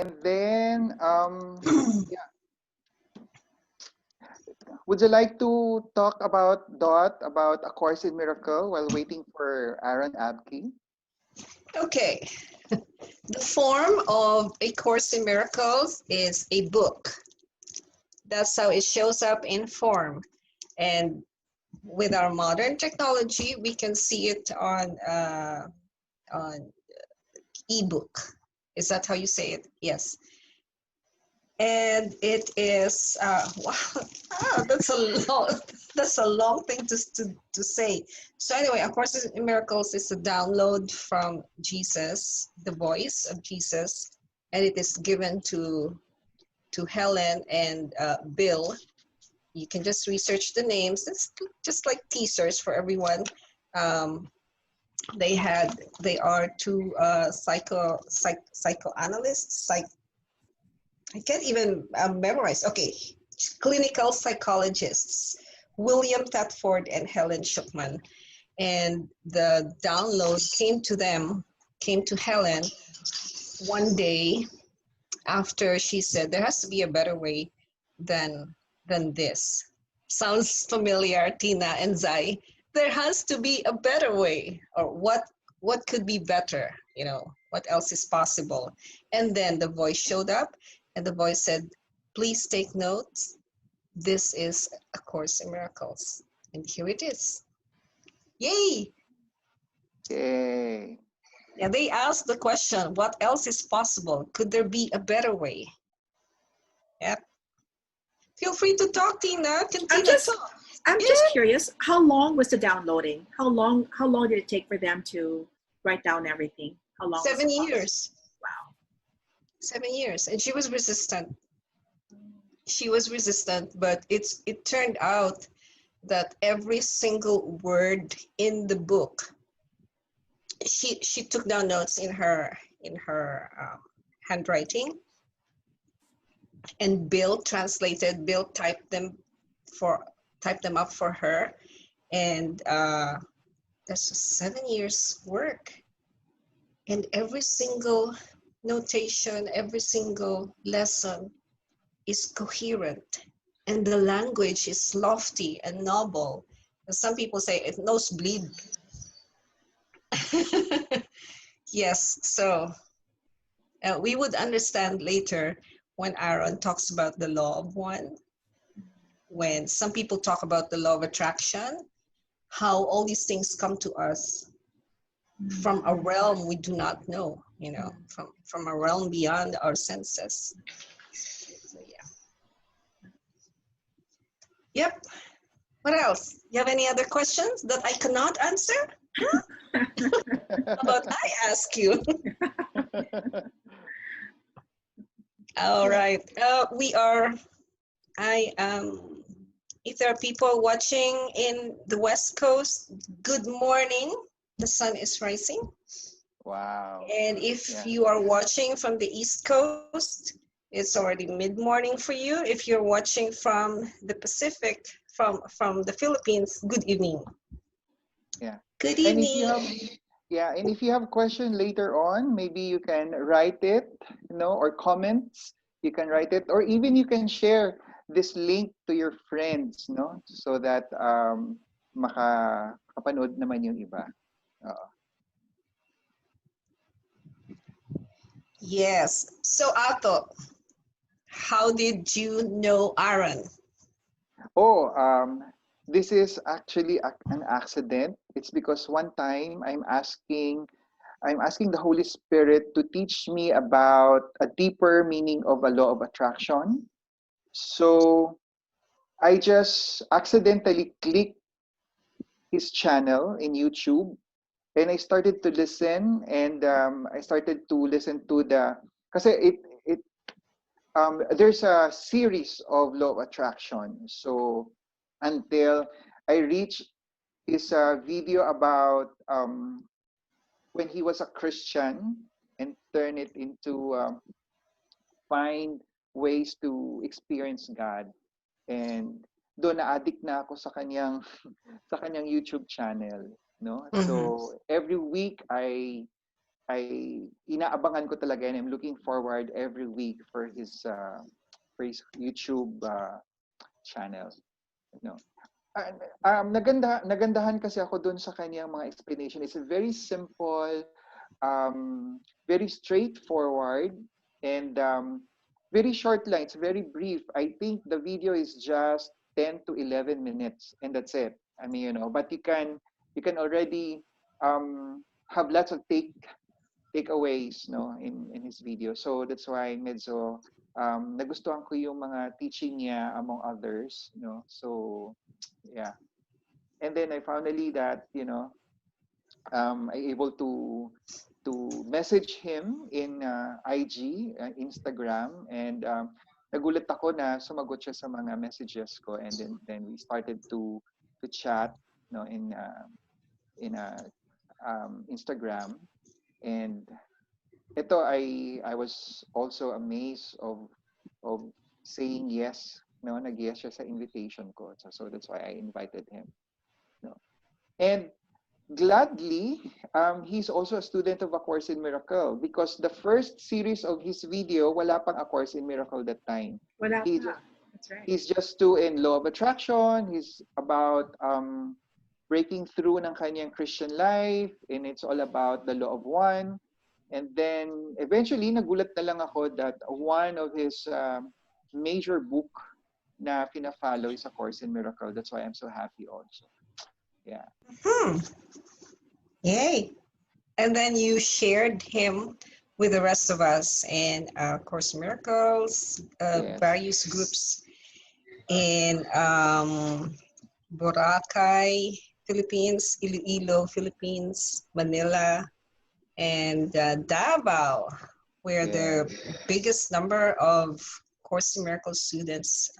And then, yeah, would you like to talk about Dot, about A Course in Miracle while waiting for Aaron Abke? Okay. The form of A Course in Miracles is a book. That's how it shows up in form. And with our modern technology, we can see it on ebook. Is that how you say it? Yes. And it is wow, that's a long thing to say. So anyway, A Course in Miracles is a download from Jesus, the voice of Jesus, and it is given to Helen and Bill. You can just research the names. It's just like teasers for everyone. Um, they are two psychoanalysts. I can't even memorize. Okay, clinical psychologists, William Thetford and Helen Schuckman. And the download came to Helen one day after she said, there has to be a better way than this. Sounds familiar, Tina and Zai. There has to be a better way, or what could be better, what else is possible? And then the voice showed up, and the voice said, please take notes. This is A Course in Miracles. And here it is. Yay! Yay! Yeah, they asked the question, what else is possible? Could there be a better way? Yep. Feel free to talk, Tina. I'm just curious, how long was the downloading? How long did it take for them to write down everything? How long? 7 years. Wow. 7 years. And she was resistant. But it turned out that every single word in the book, she took down notes in her handwriting, and Bill typed them up for her, and that's 7 years work, and every single notation, every single lesson is coherent, and the language is lofty and noble. And some people say it nosebleed. Yes, so we would understand later when Aaron talks about the law of one, when some people talk about the law of attraction, how all these things come to us from a realm we do not know, from a realm beyond our senses. So yeah. Yep. What else? You have any other questions that I cannot answer? How about I ask you? All right. If there are people watching in the West Coast, good morning. The sun is rising. Wow. And if you are watching from the East Coast, it's already mid-morning for you. If you're watching from the Pacific, from the Philippines, good evening. Yeah. Good evening. And if you have a question later on, maybe you can write it, or comments. You can write it, or even you can share this link to your friends, so that makakapanood naman yung iba. Yes. So, Ato, how did you know Aaron? This is actually an accident. It's because one time I'm asking the Holy Spirit to teach me about a deeper meaning of a law of attraction. So I just accidentally clicked his channel in YouTube, and I started to listen, and I started to listen to kasi there's a series of law of attraction. So until I reached his video about when he was a Christian and turn it into find ways to experience God. And doon na-addict na ako sa kanyang sa kanyang YouTube channel, no? Mm-hmm. So every week I inaabangan ko talaga, and I'm looking forward every week for his YouTube channel. You know, nagandahan kasi ako dun sa kanyang mga explanation. It's a very simple, very straightforward, and very short line. It's very brief. I think the video is just 10 to 11 minutes, and that's it. I mean, you know, but you can already have lots of takeaways, no, in his video. So that's why medyo nagustuhan ko yung mga teaching niya among others, you know. So yeah. And then I finally that, you know, I able to message him in IG, Instagram, and nagulat ako na sumagot siya sa mga messages ko, and then we started to chat, you know, in Instagram. And ito, I was also amazed of saying yes, no, nag-yes siya sa invitation ko. So that's why I invited him. No. And gladly, he's also a student of A Course in Miracle, because the first series of his video, wala pang A Course in Miracle that time. Wala pa. That's right. He's just too in Law of Attraction. He's about breaking through ng kanyang Christian life, and it's all about the law of one. And then eventually nagulat na lang ako that one of his major book na pina-follow is A Course in Miracle. That's why I'm so happy also. Yeah. Yay. And then you shared him with the rest of us in Course in Miracles, Yes. various groups in Boracay, Philippines, Iloilo, Philippines, Manila, and Davao, where the biggest number of Course in Miracles students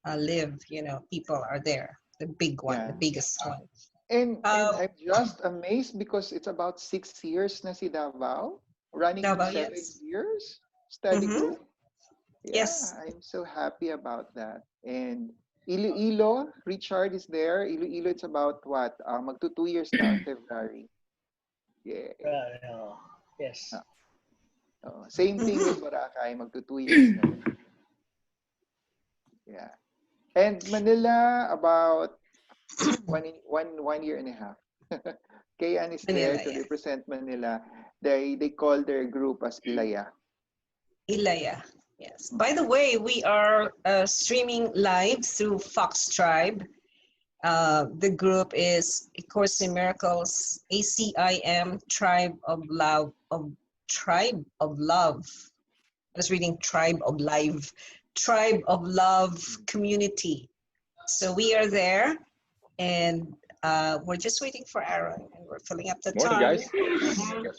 live. You know, people are there. The big one, the biggest one. And I'm just amazed because it's about 6 years na si Davao, running Davao, 7 years, study group. Yeah, Yes. I'm so happy about that. And Iloilo, Richard is there. Iloilo, it's about what? Magto 2 years now in February. Yeah. Yes. Same thing with Boracay, magto 2 years na. Yeah. And Manila, about 1 year and a half. Kayan is Manila, there to represent Manila. They call their group as Ilaya. Ilaya, yes. By the way, we are streaming live through Fox Tribe. The group is A Course in Miracles, ACIM, Tribe of Love, Tribe of Love. I was reading Tribe of Life, Tribe of Love Community. So we are there, and we're just waiting for Aaron, and we're filling up the Morning, time. guys.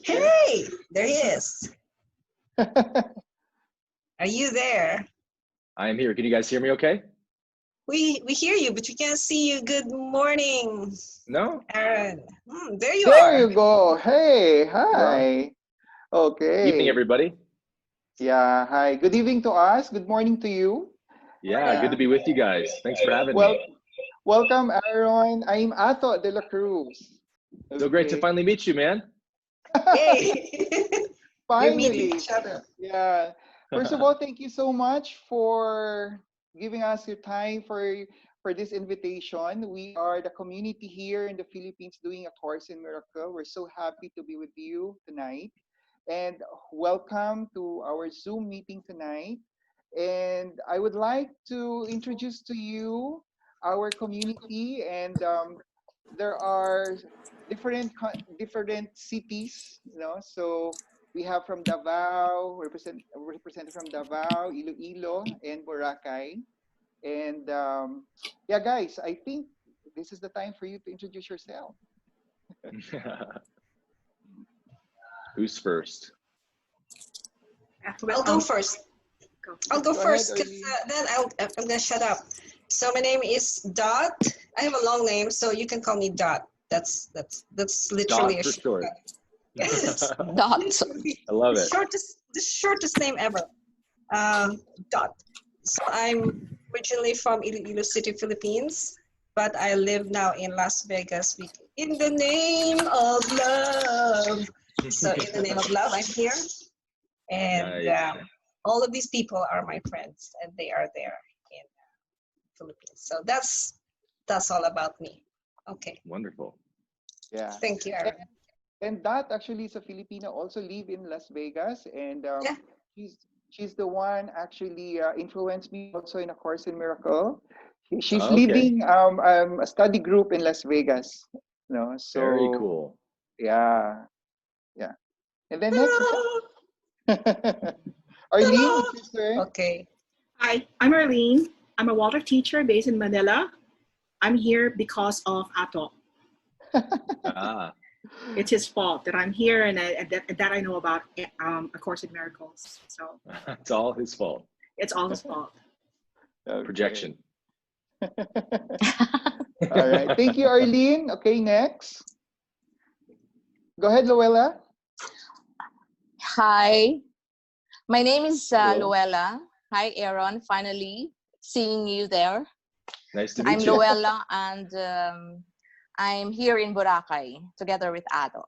Hey, there he is. Are you there? I am here. Can you guys hear me okay? We hear you, but we can't see you. Good morning, No? Aaron. There you There are. you go. Hey, hi. Okay. Evening, everybody. Yeah, hi. Good evening to us. Good morning to you. Yeah, good to be with you guys. Thanks for having me. Welcome, Aaron. I'm Ato de la Cruz. So great to finally meet you, man. Hey. We're meeting Finally. each other. Yeah. First of all, thank you so much for giving us your time for this invitation. We are the community here in the Philippines doing A Course in Miracle. We're so happy to be with you tonight. And welcome to our Zoom meeting tonight. And I would like to introduce to you our community, and there are different cities, you know. So we have from Davao, represented from Davao, Iloilo, and Boracay. And yeah, guys, I think this is the time for you to introduce yourself. Who's first? I'll go first. I'll go first, because then I'm gonna shut up. So my name is Dot. I have a long name, so you can call me Dot. That's literally Dot for short. Yes. Dot. I love it. The shortest name ever. Dot. So I'm originally from Iloilo City, Philippines, but I live now in Las Vegas. In the name of love, So in the name of love, I'm here. And Nice. all of these people are my friends, and they are there in Philippines. So that's all about me. Okay. Wonderful. Yeah. Thank you, Aaron. And that actually is a Filipino, also live in Las Vegas, and Yeah. she's the one actually influenced me also in A Course in Miracle. She's Okay. leading a study group in Las Vegas. So Very cool. yeah. And then next, Arlene, it's your turn. Okay. Hi, I'm Arlene. I'm a water teacher based in Manila. I'm here because of Ato. Ah, It's his fault that I'm here and that I know about A Course in Miracles. So it's all his fault. it's all his fault. Okay. Projection. All right. Thank you, Arlene. Okay, next. Go ahead, Luella. Hi, my name is Hello. Luella. Hi, Aaron. Finally seeing you there. Nice to meet I'm you. Luella, and I'm here in Boracay together with Ado.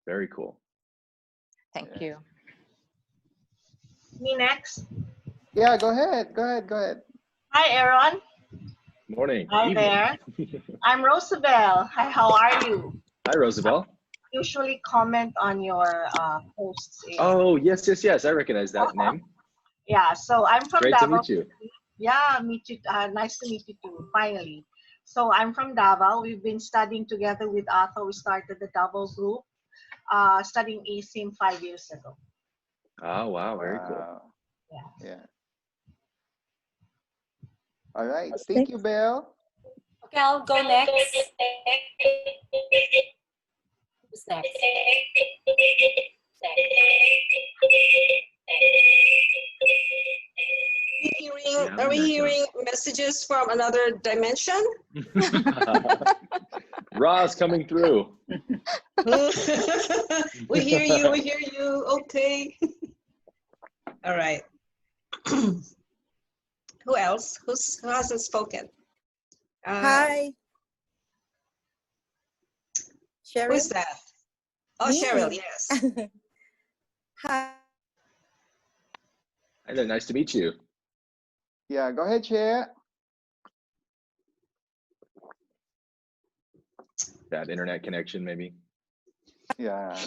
Very cool. Thank you. Me next. Yeah, go ahead. Hi, Aaron. Morning. Hi Evening. there. I'm Rosabel. Hi, how are you? Hi, Rosabel. Usually comment on your posts. Oh, yes. I recognize that name. Yeah, so I'm from Great to Davao. meet you. Yeah, meet you. Nice to meet you too, finally. So I'm from Davao. We've been studying together with Arthur. We started the Davao group, studying Acim 5 years ago. Oh, wow. Very cool. Wow. Yeah. All right. Thank you, Belle. Okay, I'll go next. Who's next? Are we hearing messages from another dimension? Ra's coming through. We hear you. Okay. All right. Who else? Who hasn't spoken? Hi. Cheryl? Who's that? Oh, Me. Cheryl, yes. Hi. Hi there. Nice to meet you. Yeah, go ahead, Chair. That internet connection, maybe. Yeah.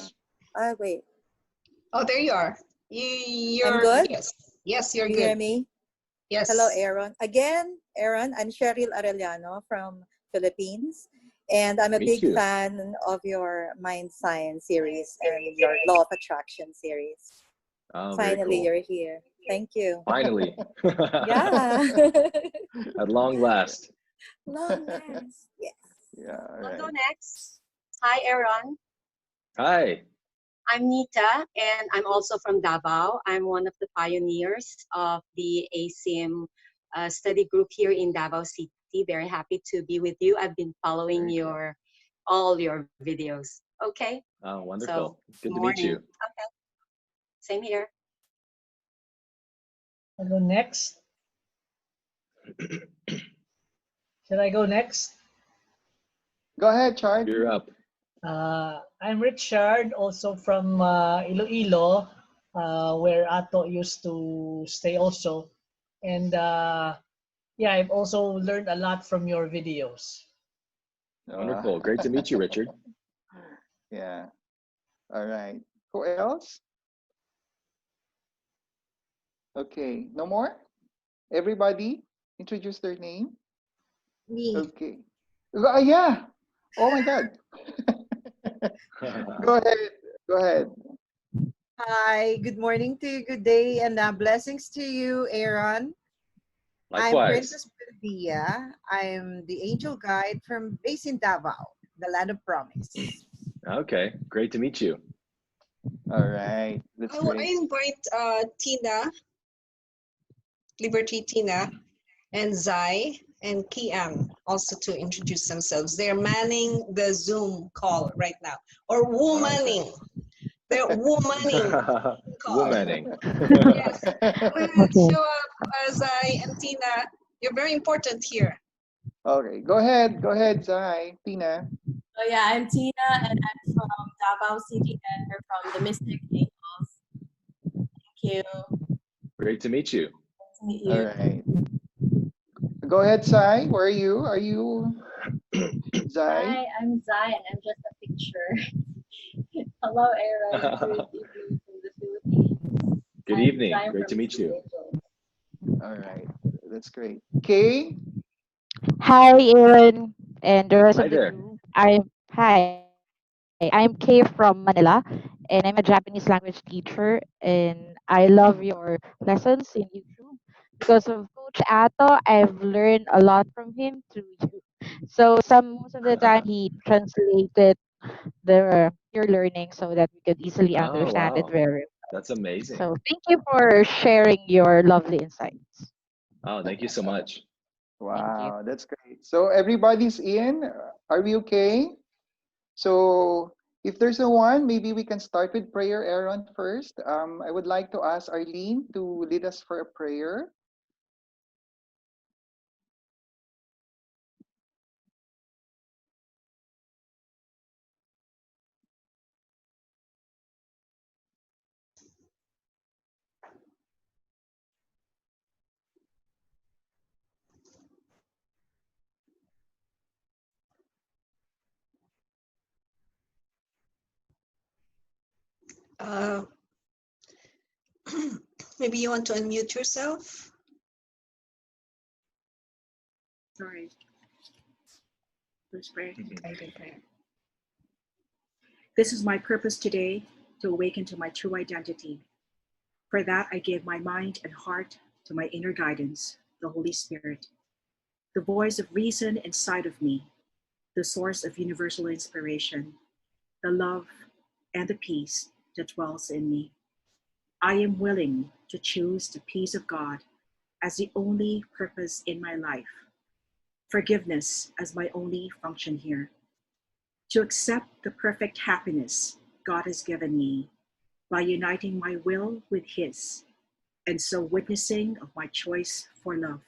Wait. Oh, there you are. You're I'm good? Yes, you're You good. hear me? Yes. Hello, Aaron. Again, Aaron, I'm Cheryl Arellano from Philippines. And I'm a Me big too. fan of your Mind Science series and your Law of Attraction series. Oh, very Finally, cool. you're here. Thank you. Finally. Yeah. At long last. Long last. Yes. Yeah. All I'll right. go next. Hi, Aaron. Hi. I'm Nita, and I'm also from Davao. I'm one of the pioneers of the Acim study group here in Davao City. Very happy to be with you. I've been following all your videos. Okay. Oh, wonderful. So, Good to meet you. Okay. Same here. I'll go next. Should I go next? Go ahead, Chard. You're up. I'm Richard, also from Iloilo, where Ato used to stay also. And yeah, I've also learned a lot from your videos. Wonderful. Great to meet you, Richard. Yeah. All right. Who else? Okay. No more? Everybody introduce their name. Me. Okay. Yeah. Oh my God. Go ahead. Hi. Good morning to you. Good day. And blessings to you, Aaron. I'm Likewise. Princess Perdilla. I'm the angel guide from based in Davao, the land of promise. Okay. Great to meet you. All right. That's I great. invite Tina, Liberty Tina, and Zai and Kian also to introduce themselves. They're manning the Zoom call right now, or womaning. They're womaning. Womaning. Yes. Go ahead, show up, Zai and Tina. You're very important here. Okay. Go ahead, Zai. Tina. Oh yeah, I'm Tina, and I'm from Davao City, and we're from the Mystic Angels. Thank you. Great to meet you. Nice to meet All you. right. Go ahead, Sai. Where are you? Are you Zai? Hi, I'm Zai and I'm just a picture. Hello, Aaron. Good evening from the Philippines. Good I'm evening. Zai Great from to meet Mystic you. Angels. All right. That's great. Kay? Hi, Aaron, and the rest Hi of the there. crew. I'm Kay from Manila, and I'm a Japanese language teacher. And I love your lessons in YouTube. Because of Coach Ato, I've learned a lot from him through you. So most of the time he translated your learning so that we could easily Oh, understand it wow. very well. That's amazing. So thank you for sharing your lovely insights. Oh, thank you so much. Thank you. Wow, that's great. So everybody's in. Are we okay? So if there's a one, maybe we can start with prayer, Aaron, first. I would like to ask Arlene to lead us for a prayer. Uh, maybe you want to unmute yourself. Sorry. Let's pray. Guided prayer. This is my purpose today, to awaken to my true identity. For that, I give my mind and heart to my inner guidance, the Holy Spirit, the voice of reason inside of me, the source of universal inspiration, the love and the peace that dwells in me. I am willing to choose the peace of God as the only purpose in my life, forgiveness as my only function here, to accept the perfect happiness God has given me by uniting my will with His, and so witnessing of my choice for love,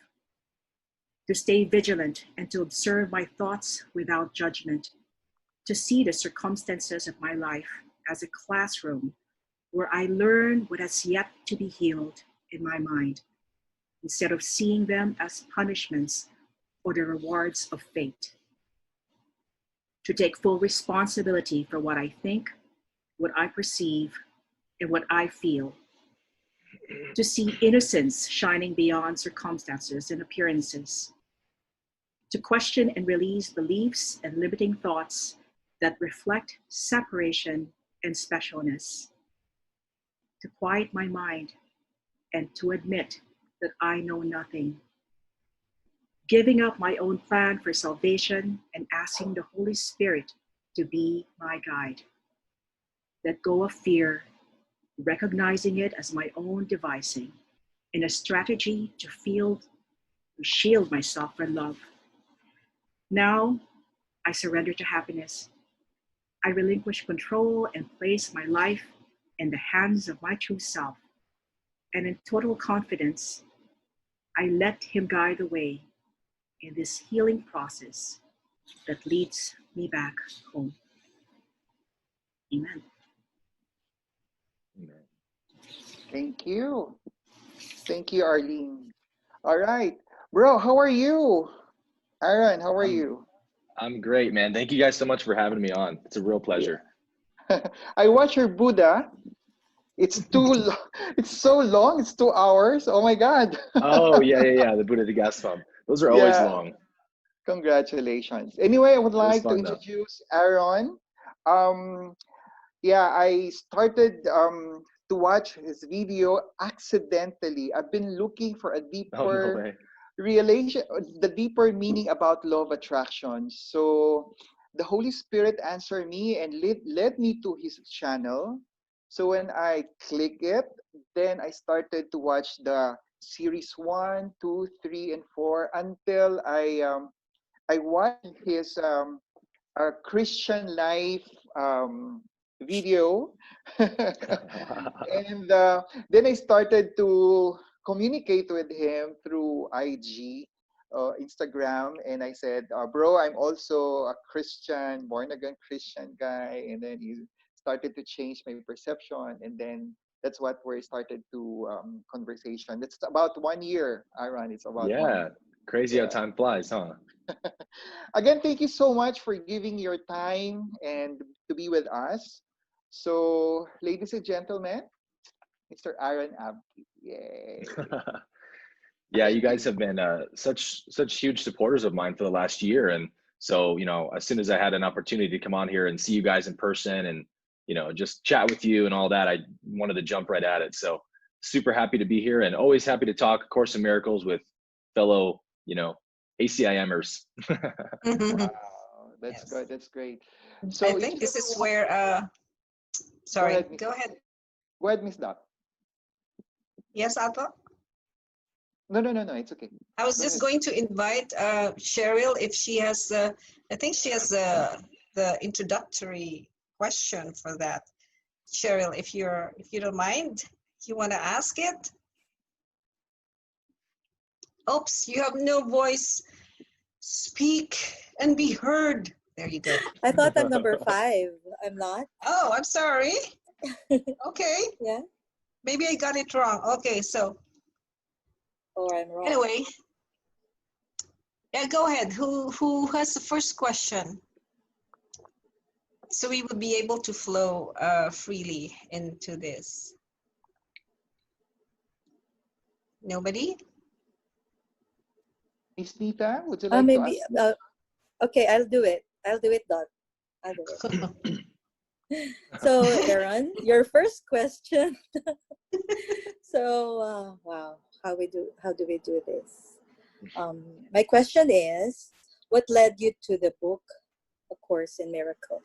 to stay vigilant and to observe my thoughts without judgment, to see the circumstances of my life as a classroom where I learn what has yet to be healed in my mind, instead of seeing them as punishments or the rewards of fate, to take full responsibility for what I think, what I perceive, and what I feel, to see innocence shining beyond circumstances and appearances, to question and release beliefs and limiting thoughts that reflect separation and specialness, to quiet my mind and to admit that I know nothing, giving up my own plan for salvation and asking the Holy Spirit to be my guide. Let go of fear, recognizing it as my own devising in a strategy to shield myself from love. Now I surrender to happiness. I relinquish control and place my life in the hands of my true self. And in total confidence, I let Him guide the way in this healing process that leads me back home. Amen. Amen. Thank you. Thank you, Arlene. All right. Bro, how are you? Aaron, how are I'm you? I'm great, man. Thank you guys so much for having me on. It's a real pleasure. I watched your Buddha. It's too long. It's so long. It's 2 hours. Oh my God. Oh, yeah. The Buddha de Gaston. Those are always Yeah. long. Congratulations. Anyway, I would It was like to fun though. introduce Aaron. Um, yeah, I started to watch his video accidentally. I've been looking for a Oh, no deeper way. relation, the deeper meaning about law of attraction. So the Holy Spirit answered me and led me to his channel. So when I click it, then I started to watch the series 1, 2, 3, and 4 until I watched his Christian life video. And then I started to communicate with him through IG. Instagram, and I said, bro, I'm also a Christian, born again Christian guy. And then he started to change my perception, and then that's what we started to conversation. It's about 1 year, Aaron. It's about 1 year. Yeah, crazy how Yeah. time flies, huh? Again, thank you so much for giving your time and to be with us. So, ladies and gentlemen, Mr. Aaron Abke. Yay. Yeah, you Thank guys you. have been such huge supporters of mine for the last year, and so as soon as I had an opportunity to come on here and see you guys in person, and just chat with you and all that, I wanted to jump right at it. So super happy to be here, and always happy to talk Course in Miracles with fellow ACIMers. Wow, that's Yes. good. That's great. I So think each this and is every where, one. Go sorry, ahead, Miss. go ahead. Go ahead, Miss Doc. Yes, Ato? No, no, no, no. It's okay. I was Go just ahead. going to invite Cheryl if she has, I think she has the introductory question for that. Cheryl, if you don't mind, you want to ask it? Oops, you have no voice. Speak and be heard. There you go. I thought I'm number 5. I'm not. Oh, I'm sorry. Okay. Yeah. Maybe I got it wrong. Okay, so Or I'm wrong. anyway, yeah, go ahead. Who has the first question? So we would be able to flow freely into this. Nobody? Miss Nita, would you like to Maybe. ask? Okay, I'll do it. I'll do it, Dot. I'll do it. So, Aaron, your first question. So, wow, how do we do this? My question is, what led you to the book, A Course in Miracles?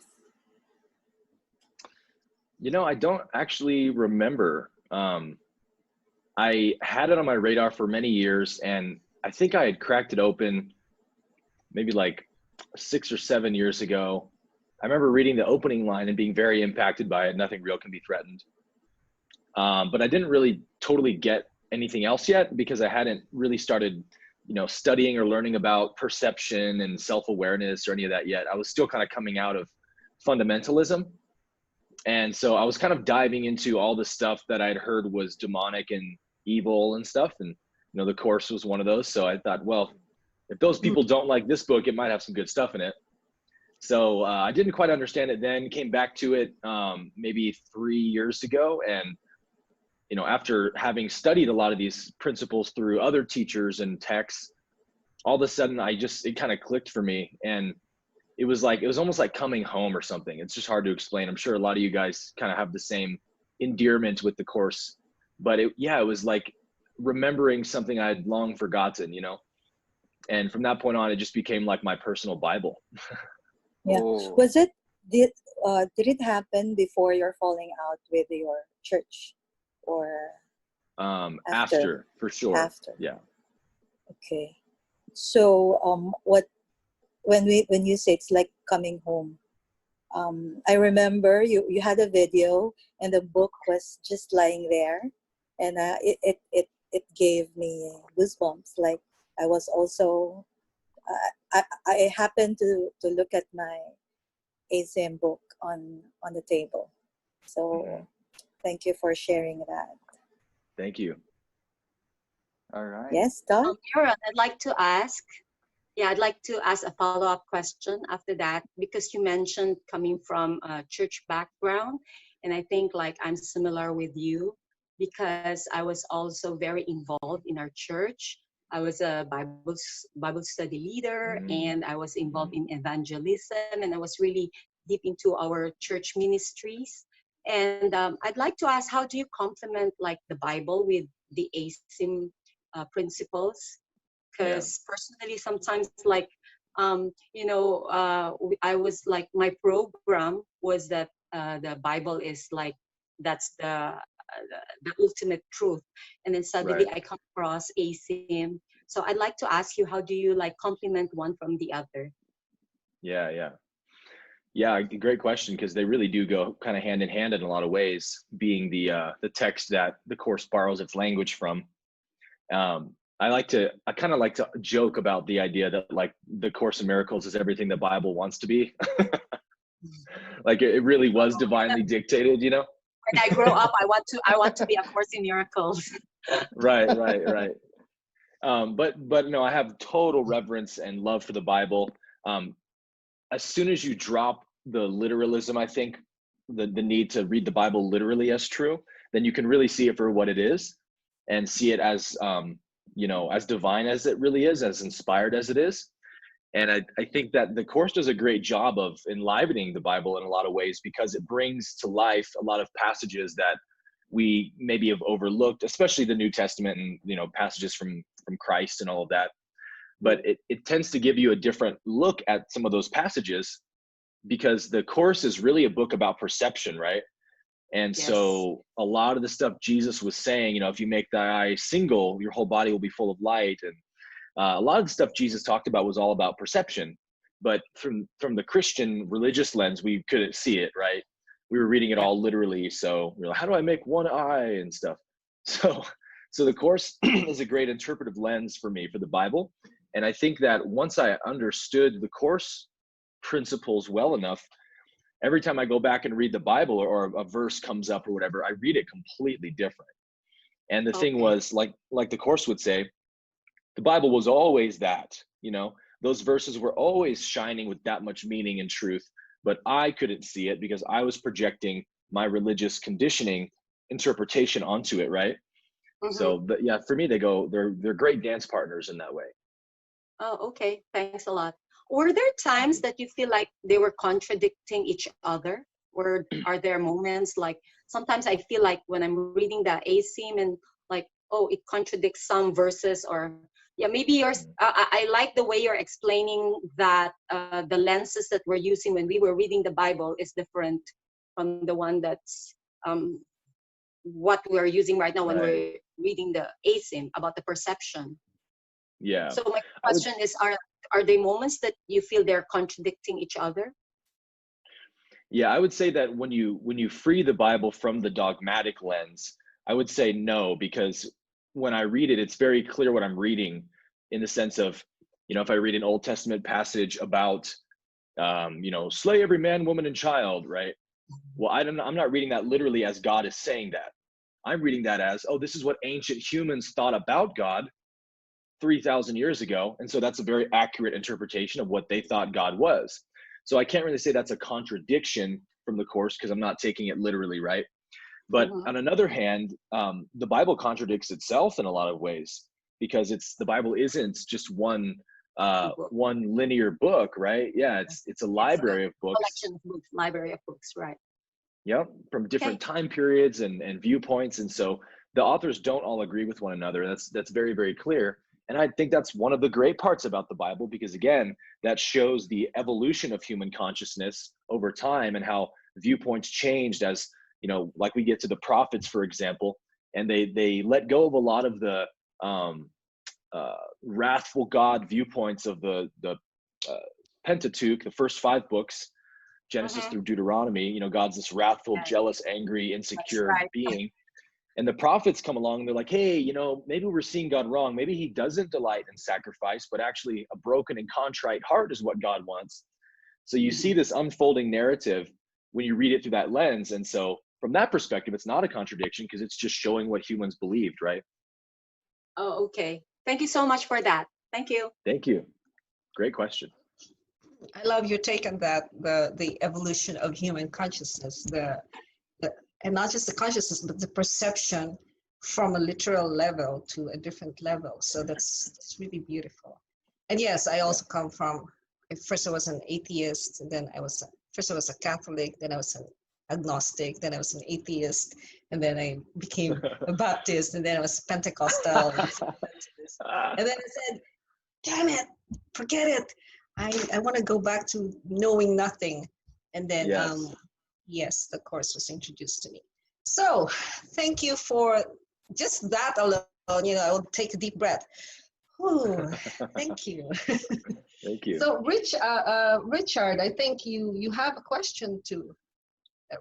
I don't actually remember. I had it on my radar for many years, and I think I had cracked it open maybe like 6 or 7 years ago. I remember reading the opening line and being very impacted by it. Nothing real can be threatened. But I didn't really totally get anything else yet, because I hadn't really started, studying or learning about perception and self-awareness or any of that yet. I was still kind of coming out of fundamentalism. And so I was kind of diving into all the stuff that I'd heard was demonic and evil and stuff. And, the Course was one of those. So I thought, well, if those people don't like this book, it might have some good stuff in it. So I didn't quite understand it then, came back to it maybe 3 years ago. And, after having studied a lot of these principles through other teachers and texts, all of a sudden it kind of clicked for me. And it was almost like coming home or something. It's just hard to explain. I'm sure a lot of you guys kind of have the same endearment with the Course, but it was like remembering something I'd long forgotten, and from that point on, it just became like my personal Bible. Yeah. Oh. Was it, did it happen before your falling out with your church, or after, for sure. After. Yeah. Okay. So when you say it's like coming home, I remember you had a video and the book was just lying there, and it gave me goosebumps. Like I was also I happened to look at my Acim book on the table. So thank you for sharing that. Thank you. All right. Yes, Don? Aaron, I'd like to ask a follow-up question after that, because you mentioned coming from a church background, and I think like I'm similar with you, because I was also very involved in our church. I was a Bible study leader, and I was involved in evangelism, and I was really deep into our church ministries. And I'd like to ask, how do you complement like the Bible with the Acim principles? Because personally, sometimes like I was like, my program was that the Bible is like, that's the ultimate truth, and then suddenly I come across Acim. So I'd like to ask you, how do you like complement one from the other? Yeah, great question, because they really do go kind of hand in hand in a lot of ways, being the text that the Course borrows its language from. I kind of like to joke about the idea that like the Course in Miracles is everything the Bible wants to be. Like it really was divinely dictated, you know? When I grow up, I want to be a Course in Miracles. Right. But no, I have total reverence and love for the Bible. As soon as you drop the literalism, I think the need to read the Bible literally as true, then you can really see it for what it is and see it as, as divine as it really is, as inspired as it is. And I think that the Course does a great job of enlivening the Bible in a lot of ways, because it brings to life a lot of passages that we maybe have overlooked, especially the New Testament and, passages from Christ and all of that. But it tends to give you a different look at some of those passages, because the Course is really a book about perception, right? And Yes. so a lot of the stuff Jesus was saying, if you make thy eye single, your whole body will be full of light. And a lot of the stuff Jesus talked about was all about perception. But from the Christian religious lens, we couldn't see it, right? We were reading it all literally. So we're like, how do I make one eye and stuff? So the Course is a great interpretive lens for me for the Bible. And I think that once I understood the Course principles well enough, every time I go back and read the Bible or a verse comes up or whatever, I read it completely different. And the thing was, like the Course would say, the Bible was always that, those verses were always shining with that much meaning and truth, but I couldn't see it because I was projecting my religious conditioning interpretation onto it, right? Mhm. So, but yeah, for me, they're great dance partners in that way. Oh, okay. Thanks a lot. Were there times that you feel like they were contradicting each other? Or are there moments like sometimes I feel like when I'm reading the Acim and like, oh, it contradicts some verses, or yeah, maybe yours. I like the way you're explaining that the lenses that we're using when we were reading the Bible is different from the one that's what we're using right now when we're reading the Acim about the perception. Yeah. So my question is, are there moments that you feel they're contradicting each other? Yeah, I would say that when you free the Bible from the dogmatic lens, I would say no, because when I read it, it's very clear what I'm reading, in the sense of, if I read an Old Testament passage about, slay every man, woman, and child, right? Well, I'm not reading that literally as God is saying that. I'm reading that as, oh, this is what ancient humans thought about God 3,000 years ago. And so that's a very accurate interpretation of what they thought God was. So I can't really say that's a contradiction from the Course because I'm not taking it literally, right? But on another hand, the Bible contradicts itself in a lot of ways, because the Bible isn't just one linear book, right? Yeah, it's a library of books. Collection of books, library of books, right? Yep, from different time periods and viewpoints, and so the authors don't all agree with one another. That's very, very clear. And I think that's one of the great parts about the Bible, because again, that shows the evolution of human consciousness over time and how viewpoints changed as, like we get to the prophets, for example, and they let go of a lot of the wrathful God viewpoints of the Pentateuch, the first 5 books, Genesis through Deuteronomy. God's this wrathful, jealous, angry, insecure being. And the prophets come along and they're like, hey, maybe we're seeing God wrong. Maybe he doesn't delight in sacrifice, but actually a broken and contrite heart is what God wants. So you see this unfolding narrative when you read it through that lens. And so from that perspective, it's not a contradiction because it's just showing what humans believed, right? Oh, okay. Thank you so much for that. Thank you. Thank you. Great question. I love your take on that, the evolution of human consciousness, and not just the consciousness, but the perception from a literal level to a different level. So that's really beautiful. And yes, I also come from, first I was an atheist, and then first I was a Catholic, then I was an agnostic, then I was an atheist, and then I became a Baptist, and then I was Pentecostal. And then I said, damn it, forget it. I want to go back to knowing nothing. And then, yes, the Course was introduced to me. So thank you for just that alone. I will take a deep breath. Ooh, thank you. Thank you. So Richard, I think you have a question too.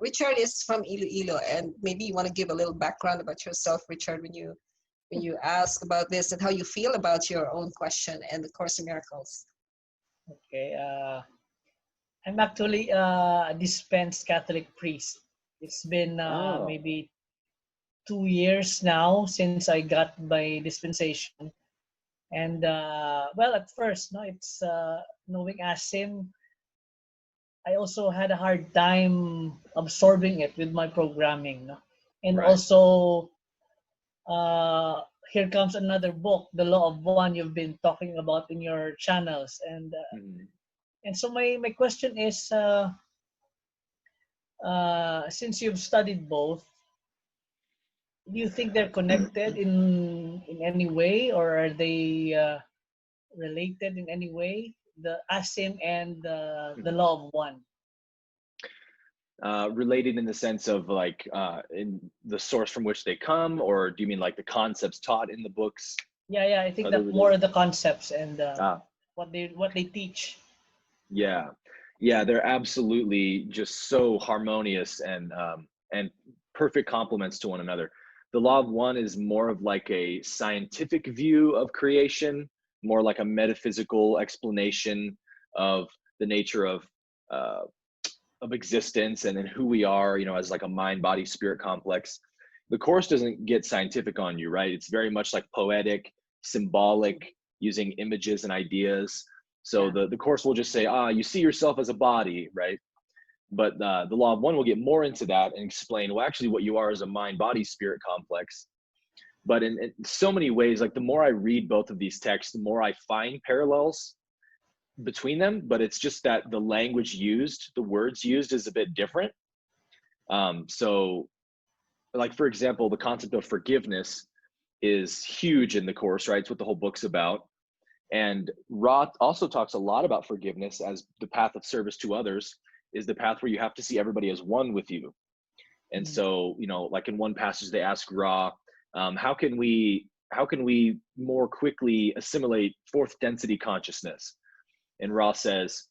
Richard is from Iloilo, and maybe you want to give a little background about yourself, Richard, when you when you ask about this and how you feel about your own question and the Course in Miracles. Okay. I'm actually a dispensed Catholic priest. It's been maybe 2 years now since I got my dispensation. And well, at first, no, it's knowing Acim, I also had a hard time absorbing it with my programming, no? And Right. also, here comes another book, The Law of One, you've been talking about in your channels, and so my question is, since you've studied both, do you think they're connected in any way, or are they related in any way? The Acim and the Law of One. Related in the sense of like in the source from which they come, or do you mean like the concepts taught in the books? Yeah, I think that more of the concepts and what they teach. Yeah, they're absolutely just so harmonious and perfect complements to one another. The Law of One is more of like a scientific view of creation, more like a metaphysical explanation of the nature of existence and then who we are, as like a mind, body, spirit complex. The Course doesn't get scientific on you, right? It's very much like poetic, symbolic, using images and ideas. So the Course will just say, you see yourself as a body, right? But the Law of One will get more into that and explain, well, actually what you are is a mind, body, spirit complex. But in so many ways, like the more I read both of these texts, the more I find parallels between them, but it's just that the language used, the words used is a bit different. So like, for example, the concept of forgiveness is huge in the Course, right? It's what the whole book's about. And Ra also talks a lot about forgiveness as the path of service to others is the path where you have to see everybody as one with you. And so, like in one passage, they ask Ra, how can we more quickly assimilate fourth density consciousness? And Ra says,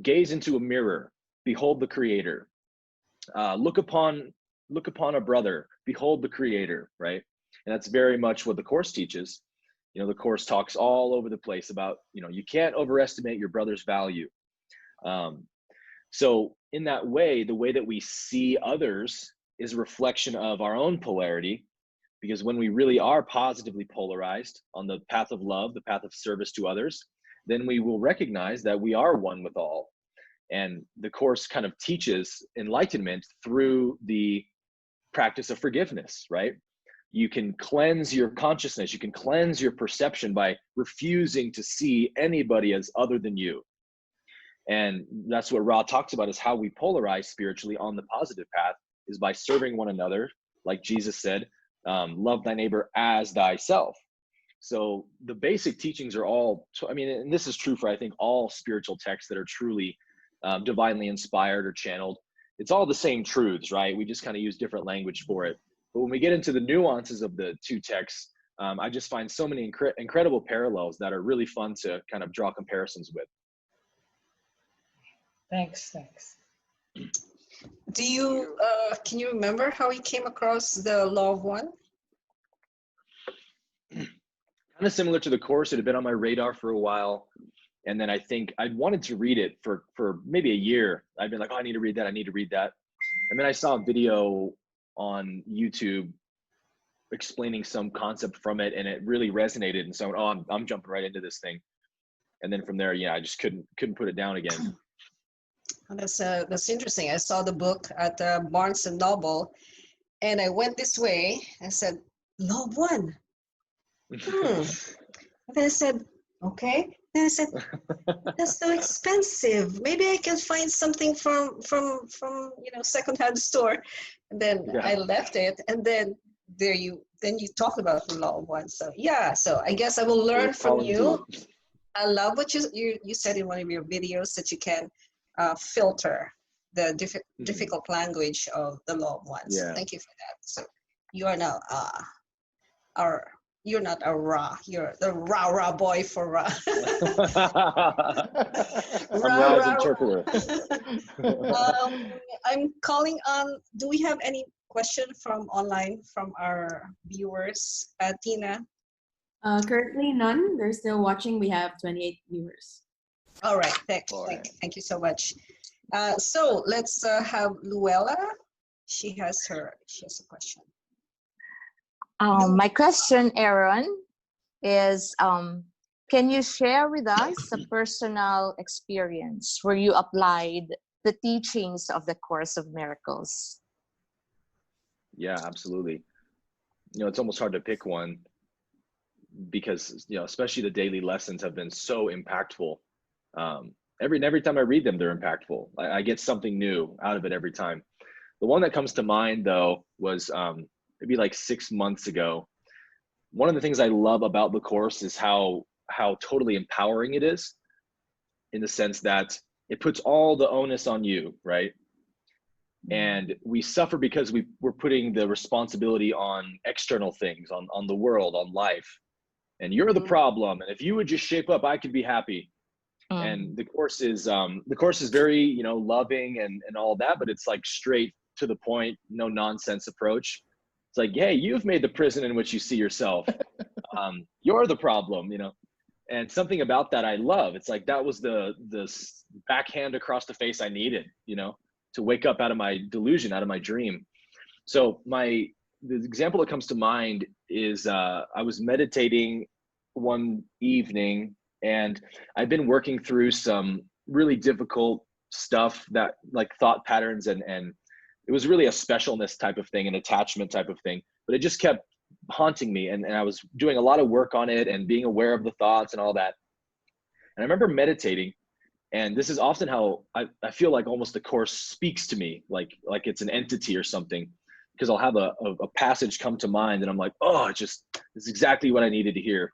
gaze into a mirror, behold the creator. Look upon a brother, behold the creator, right? And that's very much what the Course teaches. The Course talks all over the place about, you can't overestimate your brother's value. So in that way, the way that we see others is a reflection of our own polarity, because when we really are positively polarized on the path of love, the path of service to others, then we will recognize that we are one with all. And the Course kind of teaches enlightenment through the practice of forgiveness, right? You can cleanse your consciousness, you can cleanse your perception by refusing to see anybody as other than you. And that's what Ra talks about, is how we polarize spiritually on the positive path is by serving one another. Like Jesus said, love thy neighbor as thyself. So the basic teachings are all, and this is true for, I think, all spiritual texts that are truly divinely inspired or channeled. It's all the same truths, right? We just kind of use different language for it. But when we get into the nuances of the two texts, I just find so many incredible parallels that are really fun to kind of draw comparisons with. Thanks. Do you, can you remember how you came across the Law of One? Kind of similar to the Course. It had been on my radar for a while. And then I think I wanted to read it for maybe a year. I've been like, I need to read that. And then I saw a video on YouTube explaining some concept from it, and it really resonated. And so I'm jumping right into this thing. And then from there, I just couldn't put it down again. That's interesting. I saw the book at Barnes and Noble, and I went this way and said, Law of One. And then I said, okay. Then I said, that's so expensive. Maybe I can find something from secondhand store. And then I left it, and then you talked about the Law of One. So so I guess I will learn from you. I love what you said in one of your videos, that you can filter the difficult language of the Law of One. So thank you for that. So you are now you're not a Ra, you're the Ra boy for Ra. I'm Ra's interpreter. I'm calling on, do we have any question from online from our viewers. Tina? Currently none. They're still watching. We have 28 viewers. All right, thank you so much. So let's have Luella. She has a question. My question, Aaron, is can you share with us a personal experience where you applied the teachings of the Course of Miracles? Yeah, absolutely. It's almost hard to pick one because, especially the daily lessons have been so impactful. Every time I read them, they're impactful. I get something new out of it every time. The one that comes to mind, though, was maybe like 6 months ago. One of the things I love about the Course is how totally empowering it is, in the sense that it puts all the onus on you, right? And we suffer because we're putting the responsibility on external things, on the world, on life. And you're the problem. And if you would just shape up, I could be happy. And the course is very, loving and all that, but it's like straight to the point, no nonsense approach. It's like, hey, you've made the prison in which you see yourself. You're the problem, And something about that I love. It's like that was the backhand across the face I needed, to wake up out of my delusion, out of my dream. So the example that comes to mind is I was meditating one evening, and I've been working through some really difficult stuff, that like thought patterns, and it was really a specialness type of thing, an attachment type of thing, but it just kept haunting me. And I was doing a lot of work on it and being aware of the thoughts and all that. And I remember meditating, and this is often how I feel like almost the Course speaks to me, like it's an entity or something, because I'll have a passage come to mind and I'm like, oh, this is exactly what I needed to hear.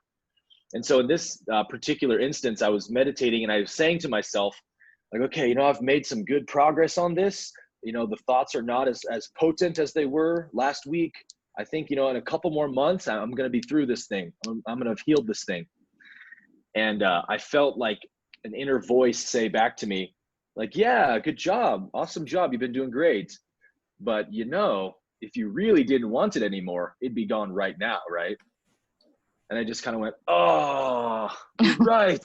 And so in this particular instance, I was meditating and I was saying to myself, like, okay, I've made some good progress on this. The thoughts are not as potent as they were last week. I think, in a couple more months, I'm going to be through this thing. I'm going to have healed this thing. And I felt like an inner voice say back to me, like, yeah, good job. Awesome job. You've been doing great. But, if you really didn't want it anymore, it'd be gone right now, right? And I just kind of went, oh, you're right.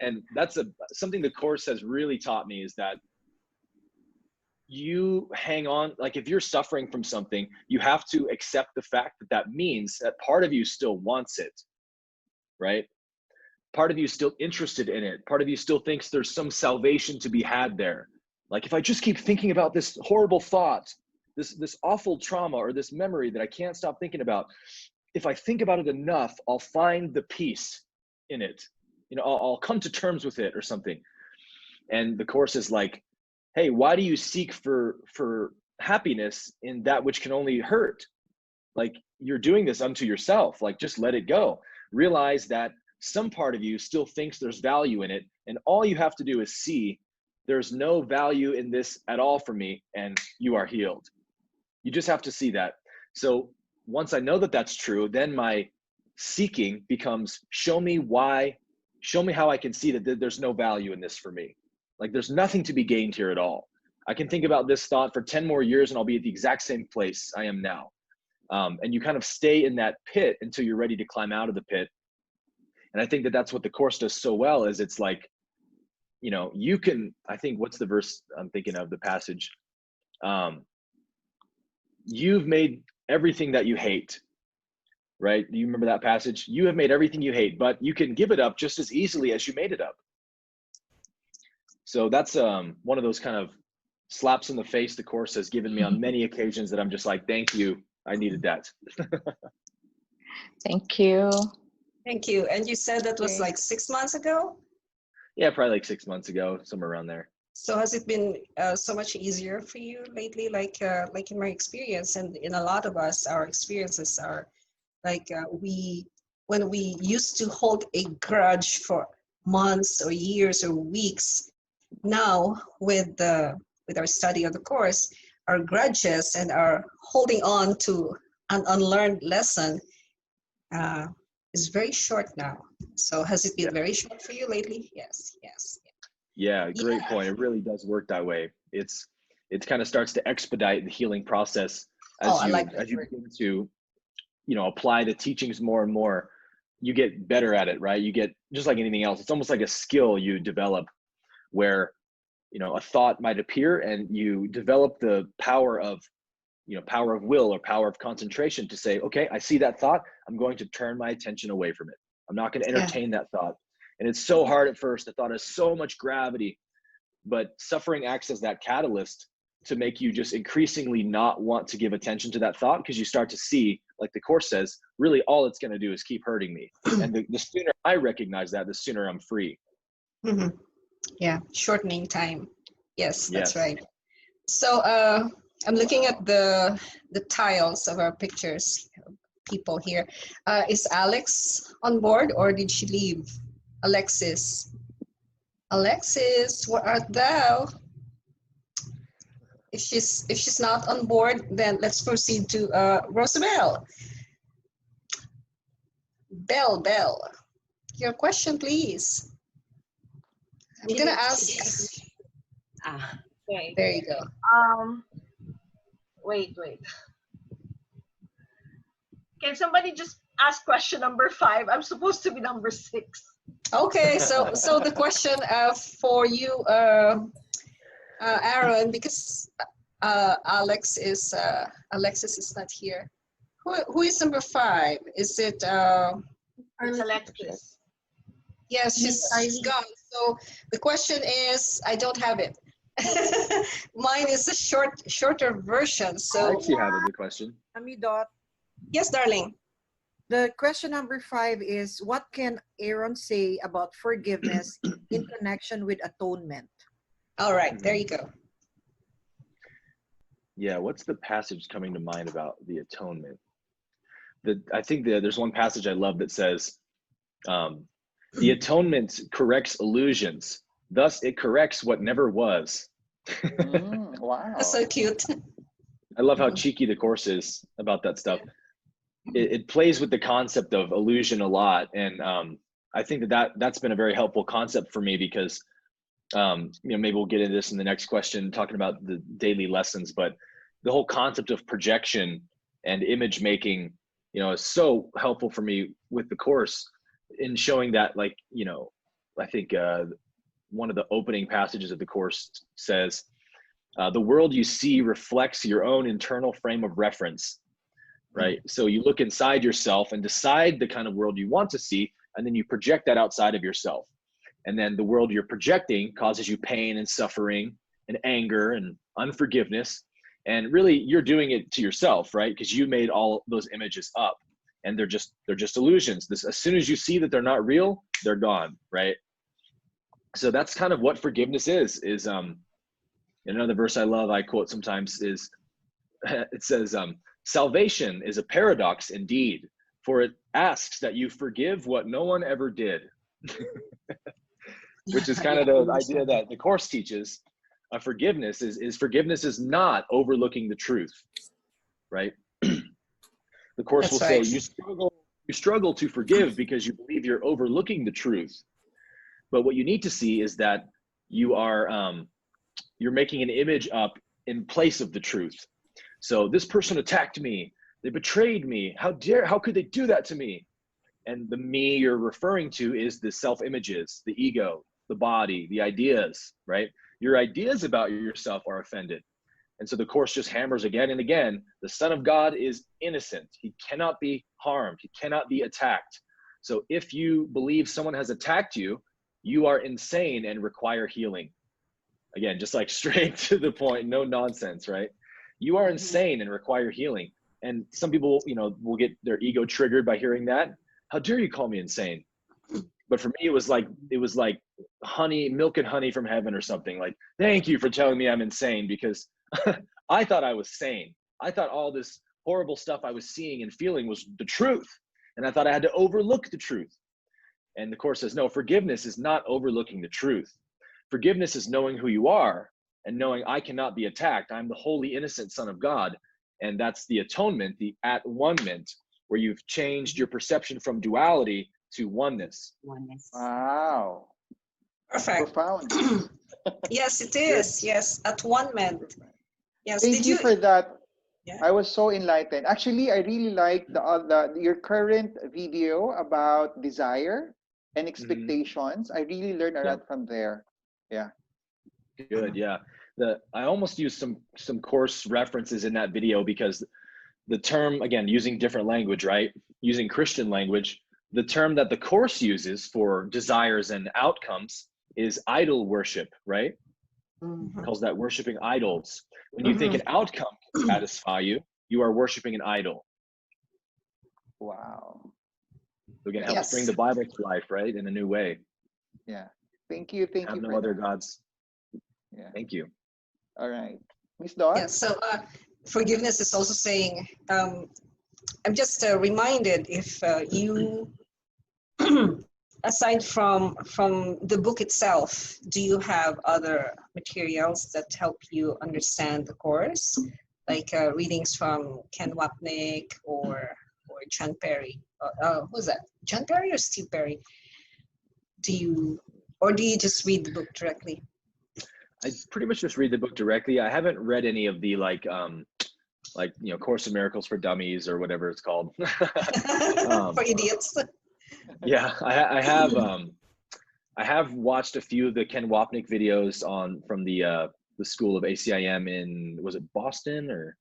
And that's something the Course has really taught me, is that you hang on. Like if you're suffering from something, you have to accept the fact that means that part of you still wants it, right? Part of you is still interested in it. Part of you still thinks there's some salvation to be had there. Like if I just keep thinking about this horrible thought, this awful trauma or this memory that I can't stop thinking about, if I think about it enough, I'll find the peace in it. I'll come to terms with it or something. And the Course is like, hey, why do you seek for happiness in that which can only hurt? Like you're doing this unto yourself. Like just let it go. Realize that some part of you still thinks there's value in it, and all you have to do is see there's no value in this at all for me, and you are healed. You just have to see that. So once I know that that's true, then my seeking becomes, show me how I can see that there's no value in this for me. Like there's nothing to be gained here at all. I can think about this thought for 10 more years and I'll be at the exact same place I am now. And you kind of stay in that pit until you're ready to climb out of the pit. And I think that that's what the Course does so well, is it's like, you can, I think, what's the verse I'm thinking of, the passage? You've made everything that you hate, right? Do you remember that passage? You have made everything you hate, but you can give it up just as easily as you made it up. So that's one of those kind of slaps in the face the Course has given me on many occasions that I'm just like, thank you. I needed that. Thank you. Thank you. And you said that was like 6 months ago? Yeah, probably like 6 months ago, somewhere around there. So has it been so much easier for you lately? Like in my experience, and in a lot of us, our experiences are like when we used to hold a grudge for months or years or weeks, now with our study of the Course, our grudges and our holding on to an unlearned lesson is very short now. So has it been very short for you lately? Yes. Yeah, great point. It really does work that way. It's it kind of starts to expedite the healing process Oh, as I you like that as you word. begin to, apply the teachings more and more. You get better at it, right? You get, just like anything else, it's almost like a skill you develop where, a thought might appear and you develop the power of, power of will or power of concentration to say, okay, I see that thought. I'm going to turn my attention away from it. I'm not going to entertain that thought. And it's so hard at first. The thought has so much gravity, but suffering acts as that catalyst to make you just increasingly not want to give attention to that thought, because you start to see, like the Course says, really all it's going to do is keep hurting me. And the sooner I recognize that, the sooner I'm free. Mm-hmm. Yeah, shortening time. Yes, that's Yes. right. So I'm looking at the tiles of our pictures, people here. Is Alex on board or did she leave? Alexis. Alexis, where art thou? If she's not on board, then let's proceed to Rosabelle. Bell, your question, please. I'm gonna ask. Okay. There you go. Wait. Can somebody just ask question number 5? I'm supposed to be number 6. Okay, so the question for you, Aaron, because Alexis is not here. Who is number 5? Is it? It's Alexis. Yes, she's gone. So the question is, I don't have it. Mine is a shorter version. So I actually have the question. Amidot. Yes, darling. The question number 5 is, what can Aaron say about forgiveness in connection with atonement? All right, there you go. Yeah, what's the passage coming to mind about the atonement? I think there's one passage I love that says, the atonement corrects illusions. Thus, it corrects what never was. Wow. That's so cute. I love how cheeky the Course is about that stuff. It plays with the concept of illusion a lot. And I think that's been a very helpful concept for me because, maybe we'll get into this in the next question, talking about the daily lessons, but the whole concept of projection and image making, is so helpful for me with the Course in showing that, like, I think one of the opening passages of the Course says, the world you see reflects your own internal frame of reference, right? So you look inside yourself and decide the kind of world you want to see, and then you project that outside of yourself. And then the world you're projecting causes you pain and suffering and anger and unforgiveness. And really you're doing it to yourself, right? Because you made all those images up, and they're just illusions. As soon as you see that they're not real, they're gone, right? So that's kind of what forgiveness is another verse I love, I quote sometimes, is it says, salvation is a paradox indeed, for it asks that you forgive what no one ever did. Which is kind of the idea that the Course teaches. Forgiveness is not overlooking the truth, right? The Course will say you struggle to forgive because you believe you're overlooking the truth. But what you need to see is that you are you're making an image up in place of the truth. So this person attacked me, they betrayed me, how could they do that to me? And the me you're referring to is the self-images, the ego, the body, the ideas, right? Your ideas about yourself are offended. And so the Course just hammers again and again, the Son of God is innocent. He cannot be harmed. He cannot be attacked. So if you believe someone has attacked you, you are insane and require healing. Again, just like straight to the point, no nonsense, right? You are insane and require healing. And some people, will get their ego triggered by hearing that. How dare you call me insane? But for me, it was like honey, milk and honey from heaven or something. Like, thank you for telling me I'm insane, because I thought I was sane. I thought all this horrible stuff I was seeing and feeling was the truth. And I thought I had to overlook the truth. And the Course says, no, forgiveness is not overlooking the truth. Forgiveness is knowing who you are and knowing I cannot be attacked. I'm the holy, innocent Son of God. And that's the atonement, the at-one-ment, where you've changed your perception from duality to oneness. Wow. Perfect. Profound. Yes, it is. Yes, at-one-ment. Yes. Thank Did you you? for that. Yeah. I was so enlightened. Actually, I really like your current video about desire and expectations. I really learned a Yeah. lot from there. Yeah. Good. Yeah. I almost used some course references in that video because the term, again, using different language, right? Using Christian language, the term that the course uses for desires and outcomes is idol worship, right? Mhm. Calls that worshiping idols. When you think an outcome can satisfy you, you are worshiping an idol. Wow. So again, helps bring the Bible to life, right? In a new way. Yeah. Thank you. Thank Have you no for other that. gods. Yeah. Thank you. All right. Miss Dot? Yeah. So forgiveness is also saying, I'm just reminded if you, aside from the book itself, do you have other materials that help you understand the course, like readings from Ken Wapnick or John Perry? Who's that? John Perry or Steve Perry? Do you just read the book directly? I pretty much just read the book directly. I haven't read any of the Course in Miracles for Dummies or whatever it's called. For idiots. Yeah, I have watched a few of the Ken Wapnick videos from the school of ACIM in, was it Boston or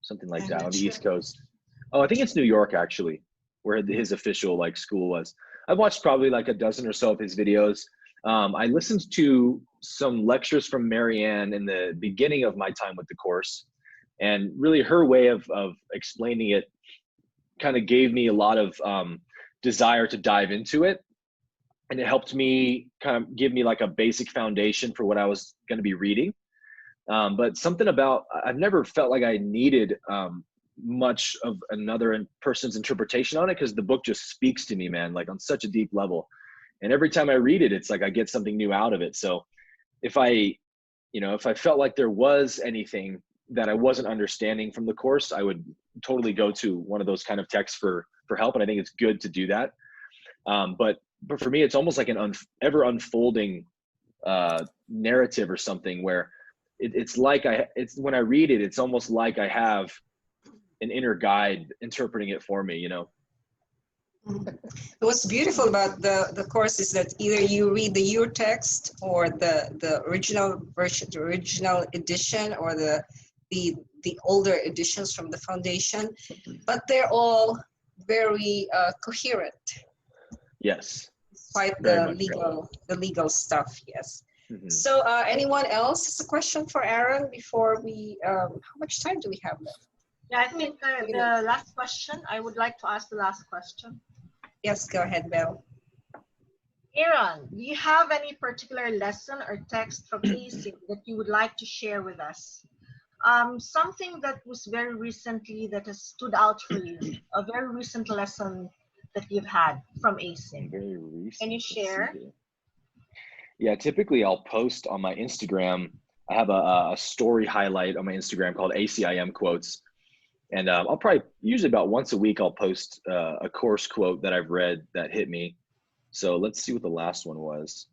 something like that, on the East Coast? Oh, I think it's New York actually, where his official school was. I've watched probably like a dozen or so of his videos. I listened to some lectures from Marianne in the beginning of my time with the course, and really her way of explaining it kind of gave me a lot of desire to dive into it, and it helped me kind of give me like a basic foundation for what I was going to be reading. But something about, I've never felt like I needed much of another person's interpretation on it, because the book just speaks to me, man, like on such a deep level. And every time I read it, it's like I get something new out of it. So if I felt like there was anything that I wasn't understanding from the course, I would totally go to one of those kind of texts for help. And I think it's good to do that. But for me, it's almost like an ever unfolding narrative or something, where it's like when I read it, it's almost like I have an inner guide interpreting it for me, What's beautiful about the course is that either you read the your text or the original version, the original edition, or the older editions from the foundation, but they're all very coherent. Yes. Despite the legal stuff, yes. Mm-hmm. So anyone else has a question for Aaron before we, how much time do we have left? Yeah, I think the last question, I would like to ask the last question. Yes, go ahead, Belle. Aaron, do you have any particular lesson or text from Acim that you would like to share with us? Something that was very recently that has stood out for you, a very recent lesson that you've had from Acim. Very recent. Can you share? Yeah, typically I'll post on my Instagram. I have a story highlight on my Instagram called ACIM quotes. And I'll probably, usually about once a week, I'll post a course quote that I've read that hit me. So let's see what the last one was.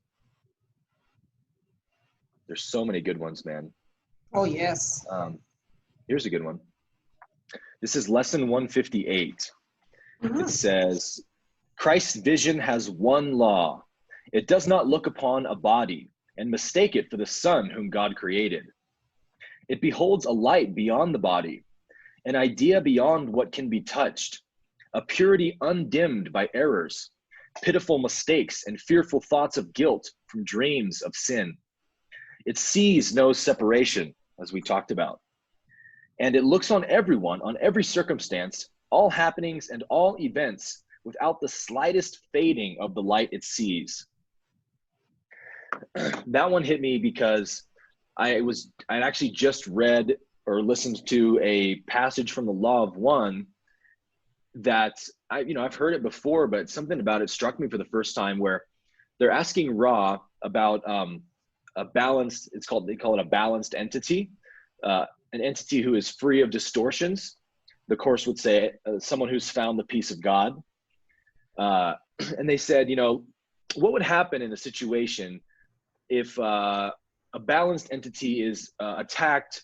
There's so many good ones, man. Oh, yes. Here's a good one. This is lesson 158. Mm-hmm. It says, Christ's vision has one law. It does not look upon a body and mistake it for the Son whom God created. It beholds a light beyond the body, an idea beyond what can be touched, a purity undimmed by errors, pitiful mistakes, and fearful thoughts of guilt from dreams of sin. It sees no separation, as we talked about. And it looks on everyone, on every circumstance, all happenings and all events, without the slightest fading of the light it sees. That one hit me because I'd actually just read or listened to a passage from the Law of One that I've heard it before, but something about it struck me for the first time, where they're asking Ra about a balanced, they call it a balanced entity, an entity who is free of distortions. The Course would say someone who's found the peace of God. And they said, what would happen in a situation if a balanced entity is attacked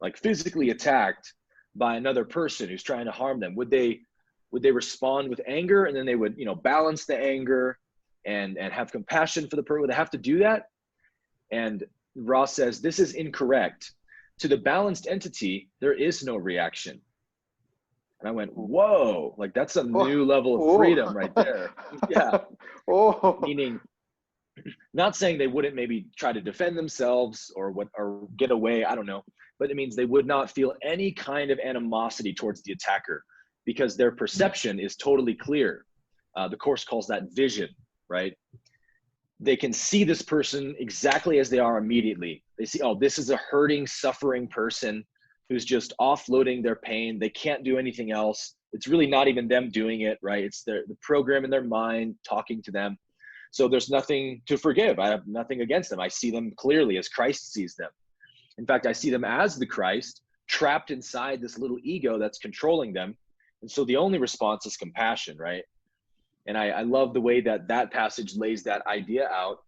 like physically attacked by another person who's trying to harm them, would they respond with anger, and then they would, balance the anger and have compassion for the person? Would they have to do that? And Ross says, this is incorrect. To the balanced entity, there is no reaction. And I went, whoa, like that's a new level of freedom right there. Yeah. Meaning, not saying they wouldn't maybe try to defend themselves or get away, I don't know, but it means they would not feel any kind of animosity towards the attacker because their perception is totally clear. The Course calls that vision, right? They can see this person exactly as they are immediately. They see, oh, this is a hurting, suffering person who's just offloading their pain. They can't do anything else. It's really not even them doing it, right? It's the program in their mind talking to them. So there's nothing to forgive. I have nothing against them. I see them clearly as Christ sees them. In fact, I see them as the Christ, trapped inside this little ego that's controlling them. And so the only response is compassion, right? And I love the way that passage lays that idea out.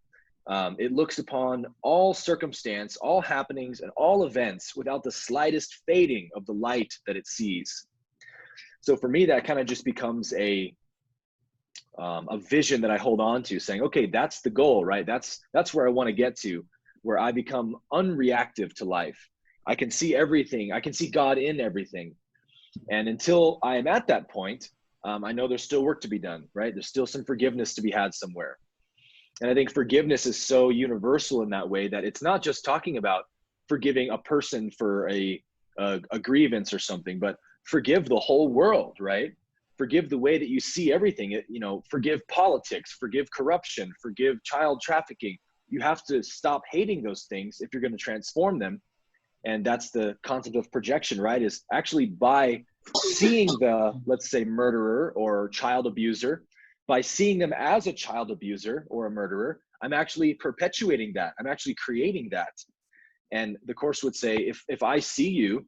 It looks upon all circumstance, all happenings, and all events without the slightest fading of the light that it sees. So for me, that kind of just becomes a vision that I hold on to, saying, okay, that's the goal, right? That's where I want to get to, where I become unreactive to life. I can see everything. I can see God in everything. And until I am at that point, I know there's still work to be done, right? There's still some forgiveness to be had somewhere. And I think forgiveness is so universal in that way that it's not just talking about forgiving a person for a grievance or something, but forgive the whole world, right? Forgive the way that you see everything. Forgive politics, forgive corruption, forgive child trafficking. You have to stop hating those things if you're going to transform them. And that's the concept of projection, right? Is actually by seeing the, let's say, murderer or child abuser, by seeing them as a child abuser or a murderer, I'm actually perpetuating that. I'm actually creating that. And the Course would say, if I see you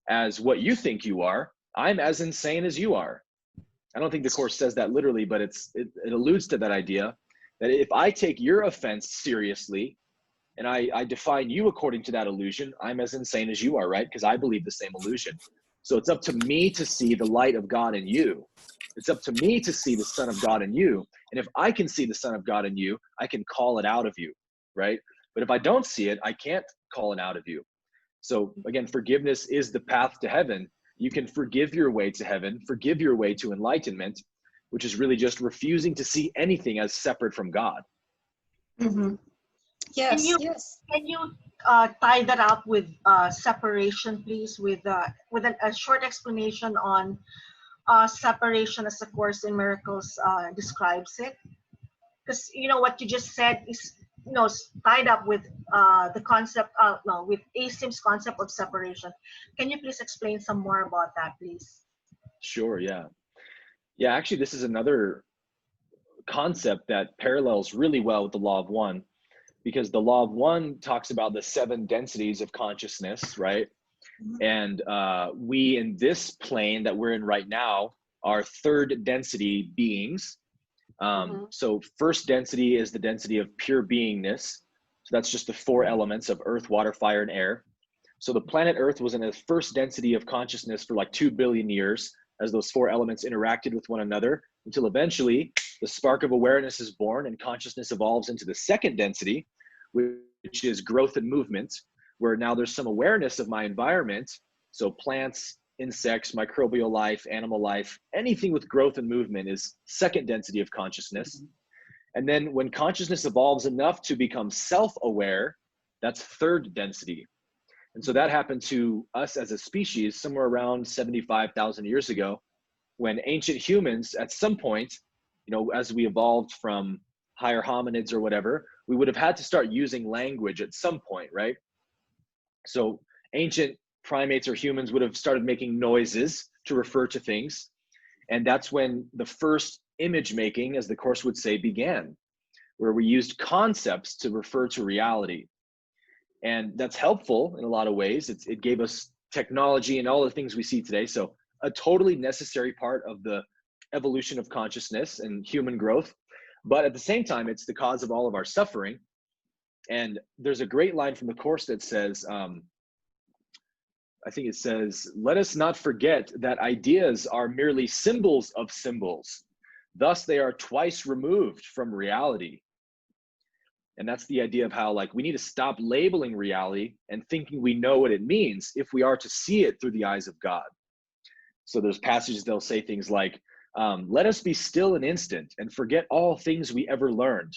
as what you think you are, I'm as insane as you are. I don't think the Course says that literally, but it alludes to that idea that if I take your offense seriously and I define you according to that illusion, I'm as insane as you are, right? Because I believe the same illusion. So it's up to me to see the light of God in you. It's up to me to see the Son of God in you. And if I can see the Son of God in you, I can call it out of you, right? But if I don't see it, I can't call it out of you. So again, forgiveness is the path to heaven. You can forgive your way to heaven, forgive your way to enlightenment, which is really just refusing to see anything as separate from God. Mm-hmm. Yes, Can you tie that up with separation, please, with a short explanation on separation as the Course in Miracles describes it? Because what you just said is tied up with the concept with Acim's concept of separation. Can you please explain some more about that, please? Sure. Yeah. Actually, this is another concept that parallels really well with the Law of One, because the Law of One talks about the 7 densities of consciousness, right? And we in this plane that we're in right now are 3rd density beings. So first density is the density of pure beingness. So that's just the 4 elements of earth, water, fire, and air. So the planet Earth was in the first density of consciousness for like 2 billion years as those 4 elements interacted with one another, until eventually the spark of awareness is born and consciousness evolves into the 2nd density, which is growth and movement, where now there's some awareness of my environment. So plants, insects, microbial life, animal life, anything with growth and movement is 2nd density of consciousness. And then when consciousness evolves enough to become self-aware, that's 3rd density. And so that happened to us as a species somewhere around 75,000 years ago, when ancient humans at some point, as we evolved from higher hominids or whatever, we would have had to start using language at some point, right? So ancient primates or humans would have started making noises to refer to things. And that's when the first image making, as the Course would say, began, where we used concepts to refer to reality. And that's helpful in a lot of ways. It gave us technology and all the things we see today. So a totally necessary part of the evolution of consciousness and human growth. But at the same time, it's the cause of all of our suffering. And there's a great line from the Course that says, I think it says, let us not forget that ideas are merely symbols of symbols. Thus, they are twice removed from reality. And that's the idea of how, like, we need to stop labeling reality and thinking we know what it means if we are to see it through the eyes of God. So there's passages, they'll say things like, let us be still an instant and forget all things we ever learned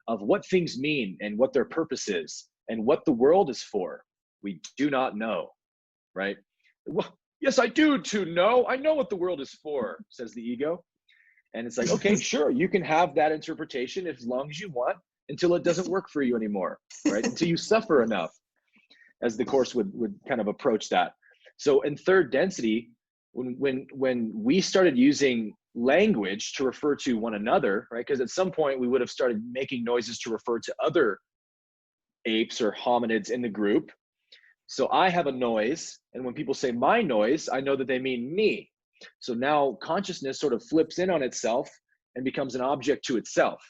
of what things mean and what their purpose is and what the world is for. We do not know, right? Well, yes, I do to know. I know what the world is for, says the ego. And it's like, okay, sure, you can have that interpretation as long as you want until it doesn't work for you anymore, right? Until you suffer enough, as the Course would kind of approach that. So in third density, when we started using language to refer to one another, right? Because at some point we would have started making noises to refer to other apes or hominids in the group. So I have a noise, and when people say my noise, I know that they mean me. So now consciousness sort of flips in on itself and becomes an object to itself.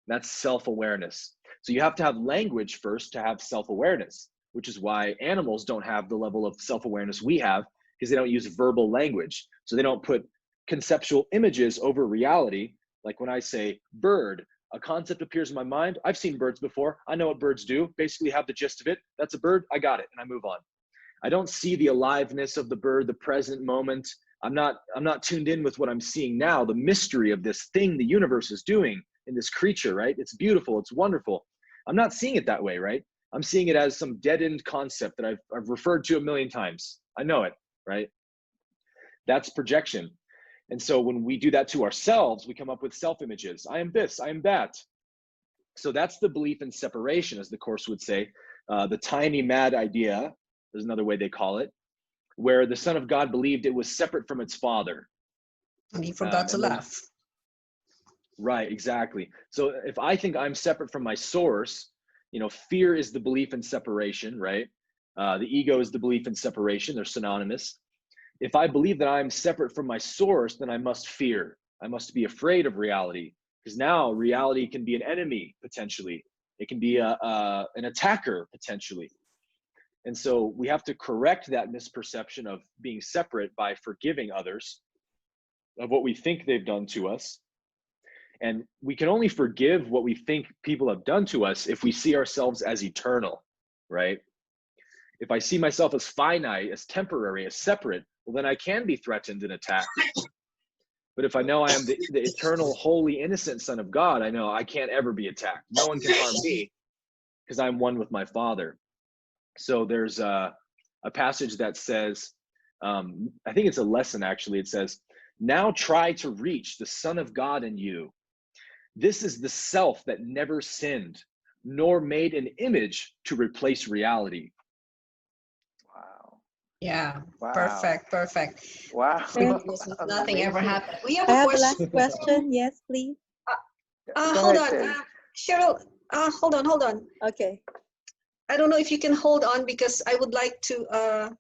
That's self-awareness. So you have to have language first to have self-awareness, which is why animals don't have the level of self-awareness we have, because they don't use verbal language. So they don't put conceptual images over reality. Like when I say bird, a concept appears in my mind. I've seen birds before. I know what birds do. Basically have the gist of it. That's a bird. I got it. And I move on. I don't see the aliveness of the bird, the present moment. I'm not tuned in with what I'm seeing now, the mystery of this thing the universe is doing in this creature, right? It's beautiful. It's wonderful. I'm not seeing it that way, right? I'm seeing it as some dead-end concept that I've referred to a million times. I know it, right? That's projection. And so when we do that to ourselves, we come up with self-images. I am this, I am that. So that's the belief in separation, as the Course would say. The tiny mad idea, there's another way they call it, where the Son of God believed it was separate from its Father. And he forgot to laugh. Right, exactly. So if I think I'm separate from my source, you know, fear is the belief in separation, right? The ego is the belief in separation. They're synonymous. If I believe that I'm separate from my source, then I must fear. I must be afraid of reality, because now reality can be an enemy, potentially. It can be an attacker, potentially. And so we have to correct that misperception of being separate by forgiving others of what we think they've done to us. And we can only forgive what we think people have done to us if we see ourselves as eternal, right? If I see myself as finite, as temporary, as separate, well, then I can be threatened and attacked. But if I know I am the eternal, holy, innocent Son of God, I know I can't ever be attacked. No one can harm me because I'm one with my Father. So there's a passage that says, I think it's a lesson actually. It says, now try to reach the Son of God in you. This is the self that never sinned, nor made an image to replace reality. Wow. Yeah, Wow. perfect. Wow. Nothing ever happened. We have I a have a question. last question. Yes, please. Hold on. Sid. Cheryl, hold on. Okay. I don't know if you can hold on, because I would like to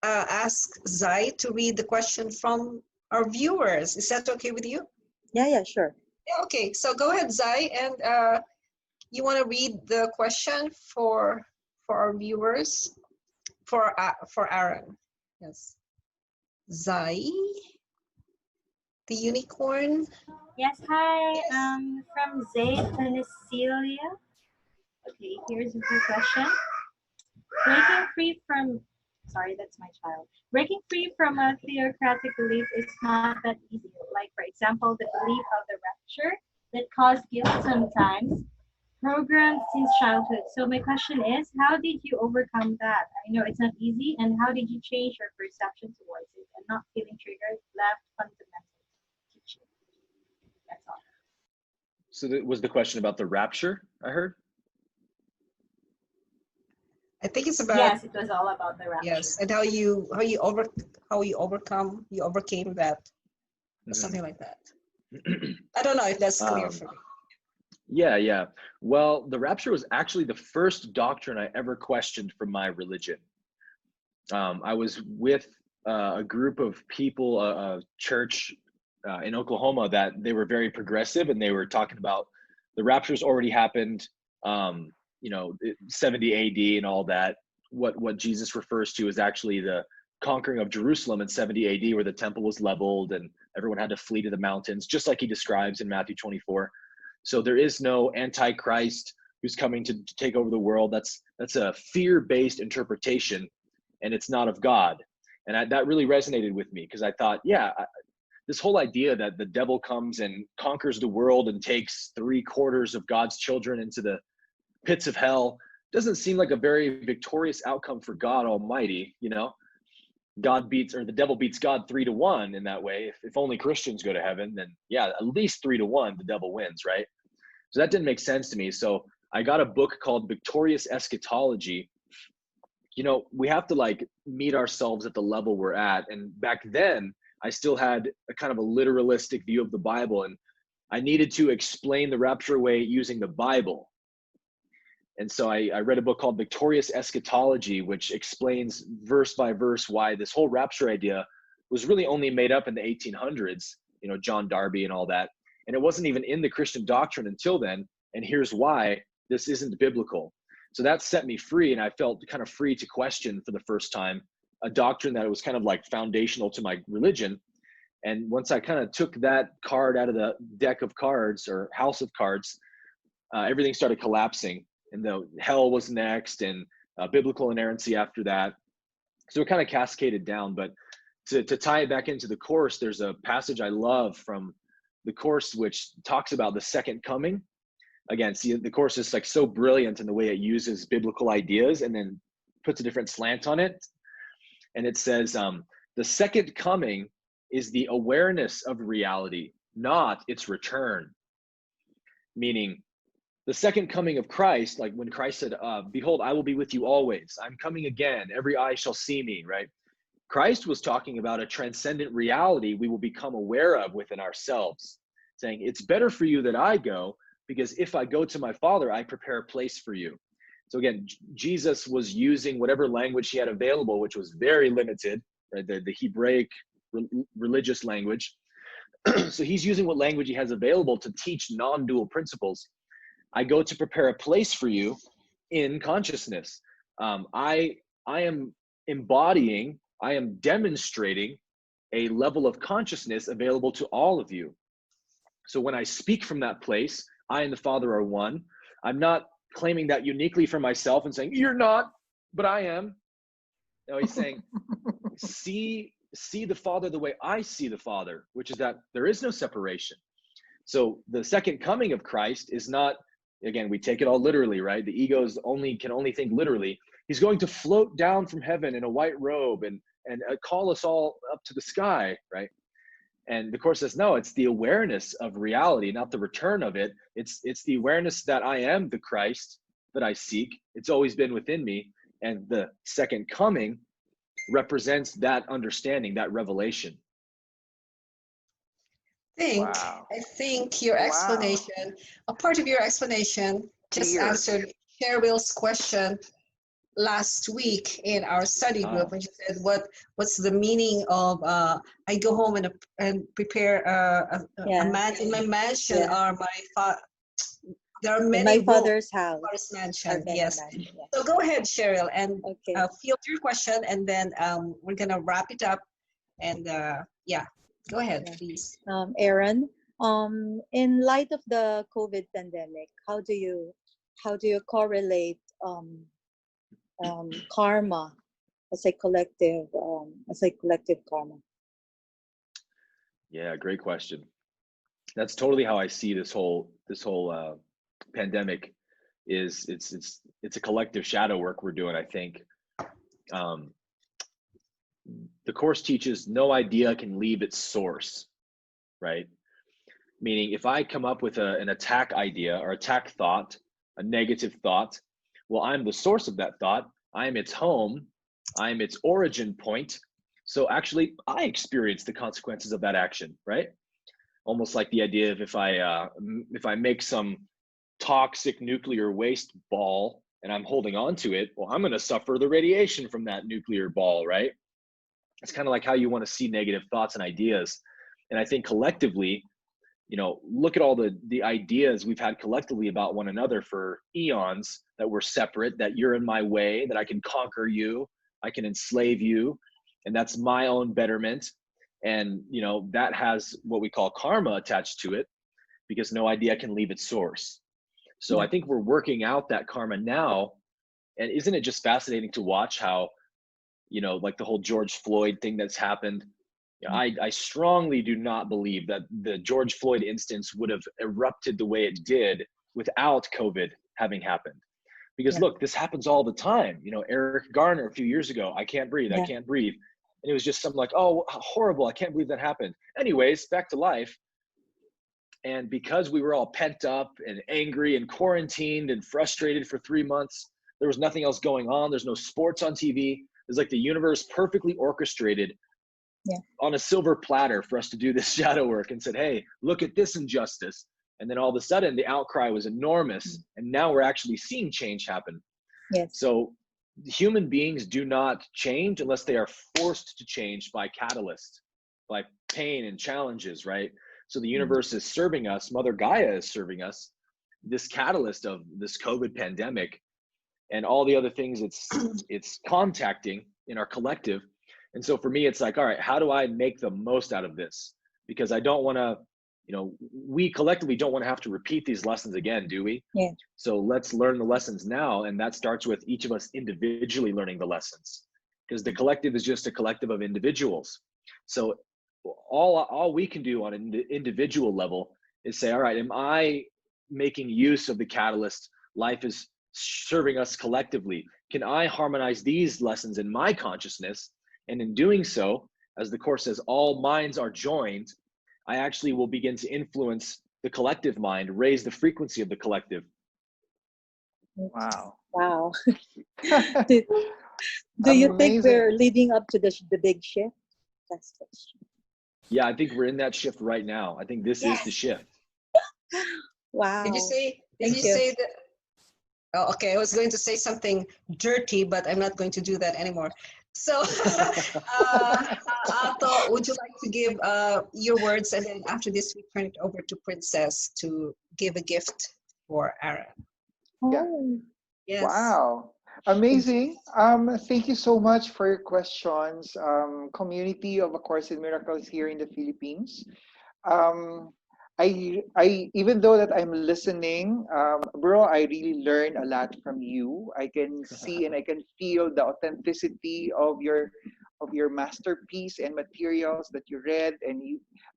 ask Zai to read the question from our viewers. Is that okay with you? Yeah, sure. Yeah, okay. So go ahead, Zai, and you want to read the question for our viewers, for Aaron. Yes. Zai, the unicorn. Yes, hi. Yes. From Zay Penicilia. Okay, here's the question. Breaking free from, sorry, that's my child. Breaking free from a theocratic belief is not that easy. Like, for example, the belief of the rapture that caused guilt sometimes, programmed since childhood. So my question is, how did you overcome that? I know it's not easy, and how did you change your perception towards it and not feeling triggered, left fundamental teaching? That's all. So that was the question about the rapture, I heard? I think it's about, yes, it was all about the rapture. yes, and how you overcame that, something like that. I don't know if that's clear for me. Yeah. Well, the rapture was actually the first doctrine I ever questioned from my religion. I was with a group of people, a church in Oklahoma, that they were very progressive, and they were talking about the rapture's already happened, 70 AD and all that. what Jesus refers to is actually the conquering of Jerusalem in 70 AD, where the temple was leveled and everyone had to flee to the mountains, just like he describes in Matthew 24. So there is no Antichrist who's coming to take over the world. That's a fear-based interpretation, and it's not of God. And that really resonated with me, because I thought, this whole idea that the devil comes and conquers the world and takes 3/4 of God's children into the pits of hell doesn't seem like a very victorious outcome for God Almighty. You know, the devil beats God 3-1 in that way. If only Christians go to heaven, then at least 3-1, the devil wins, right? So that didn't make sense to me. So I got a book called Victorious Eschatology. You know, we have to like meet ourselves at the level we're at. And back then, I still had a kind of a literalistic view of the Bible, and I needed to explain the rapture away using the Bible. And so I read a book called Victorious Eschatology, which explains verse by verse why this whole rapture idea was really only made up in the 1800s, you know, John Darby and all that. And it wasn't even in the Christian doctrine until then. And here's why this isn't biblical. So that set me free, and I felt kind of free to question for the first time a doctrine that was kind of like foundational to my religion. And once I kind of took that card out of the deck of cards or house of cards, everything started collapsing. And the hell was next, and biblical inerrancy after that. So it kind of cascaded down. But to tie it back into the course, there's a passage I love from the course which talks about the second coming. Again, see, the course is like so brilliant in the way it uses biblical ideas and then puts a different slant on it. And it says, the second coming is the awareness of reality, not its return. Meaning, the second coming of Christ, like when Christ said, behold, I will be with you always. I'm coming again. Every eye shall see me, right? Christ was talking about a transcendent reality we will become aware of within ourselves, saying, it's better for you that I go, because if I go to my Father, I prepare a place for you. So again, Jesus was using whatever language he had available, which was very limited, right? The Hebraic religious language. So he's using what language he has available to teach non-dual principles. I go to prepare a place for you in consciousness. I am embodying, I am demonstrating a level of consciousness available to all of you. So when I speak from that place, I and the Father are one. I'm not claiming that uniquely for myself and saying, you're not, but I am. No, he's saying, see the Father the way I see the Father, which is that there is no separation. So the second coming of Christ is not, again, we take it all literally, right? The egos can only think literally. He's going to float down from heaven in a white robe and call us all up to the sky, right? And the Course says, no, it's the awareness of reality, not the return of it. It's the awareness that I am the Christ that I seek. It's always been within me. And the second coming represents that understanding, that revelation. Wow. I think your explanation, a part of your explanation, just answered Cheryl's question last week in our study group, when she said, "What's the meaning of I go home and prepare a man in my mansion or my there are many in my rooms Father's house. Father's mansion." Yes. So go ahead, Cheryl, and field your question, and then we're gonna wrap it up. And go ahead, please. Aaron, in light of the COVID pandemic, how do you correlate karma as a collective karma? Yeah, great question. That's totally how I see this whole pandemic. It's a collective shadow work we're doing, I think. The Course teaches no idea can leave its source, right? Meaning, if I come up with an attack idea or attack thought, a negative thought, well, I'm the source of that thought. I am its home. I am its origin point. So actually, I experience the consequences of that action, right? Almost like the idea of if I make some toxic nuclear waste ball and I'm holding on to it, well, I'm going to suffer the radiation from that nuclear ball, right? It's kind of like how you want to see negative thoughts and ideas. And I think collectively, look at all the ideas we've had collectively about one another for eons, that we're separate, that you're in my way, that I can conquer you, I can enslave you, and that's my own betterment. And, that has what we call karma attached to it, because no idea can leave its source. So I think we're working out that karma now. And isn't it just fascinating to watch how, like the whole George Floyd thing that's happened? I strongly do not believe that the George Floyd instance would have erupted the way it did without COVID having happened. Because look, this happens all the time. Eric Garner a few years ago, I can't breathe, I can't breathe. And it was just something like, oh, horrible, I can't believe that happened. Anyways, back to life. And because we were all pent up and angry and quarantined and frustrated for 3 months, there was nothing else going on. There's no sports on TV. It's like the universe perfectly orchestrated on a silver platter for us to do this shadow work, and said, hey, look at this injustice. And then all of a sudden the outcry was enormous. And now we're actually seeing change happen. So human beings do not change unless they are forced to change by catalyst, by pain and challenges, right? So the universe is serving us, Mother Gaia is serving us this catalyst of this COVID pandemic and all the other things it's contacting in our collective. And so for me, it's like, all right, how do I make the most out of this? Because I don't want to, we collectively don't want to have to repeat these lessons again, do we? So let's learn the lessons now. And that starts with each of us individually learning the lessons, because the collective is just a collective of individuals. So all we can do on an individual level is say, all right, am I making use of the catalyst life is serving us collectively? Can I harmonize these lessons in my consciousness? And in doing so, as the Course says, all minds are joined. I actually will begin to influence the collective mind, raise the frequency of the collective. Wow. Wow. Do you think we're leading up to the big shift? That's the question. Yeah, I think we're in that shift right now. I think this is the shift. Wow. Did you say that? Oh, okay. I was going to say something dirty, but I'm not going to do that anymore. So, Ato, would you like to give your words, and then after this, we turn it over to Princess to give a gift for Aaron. Oh. Yes. Wow. Amazing. Thank you so much for your questions. Community of A Course in Miracles here in the Philippines. I even though that I'm listening, bro, I really learn a lot from you. I can see and I can feel the authenticity of your masterpiece and materials that you read, and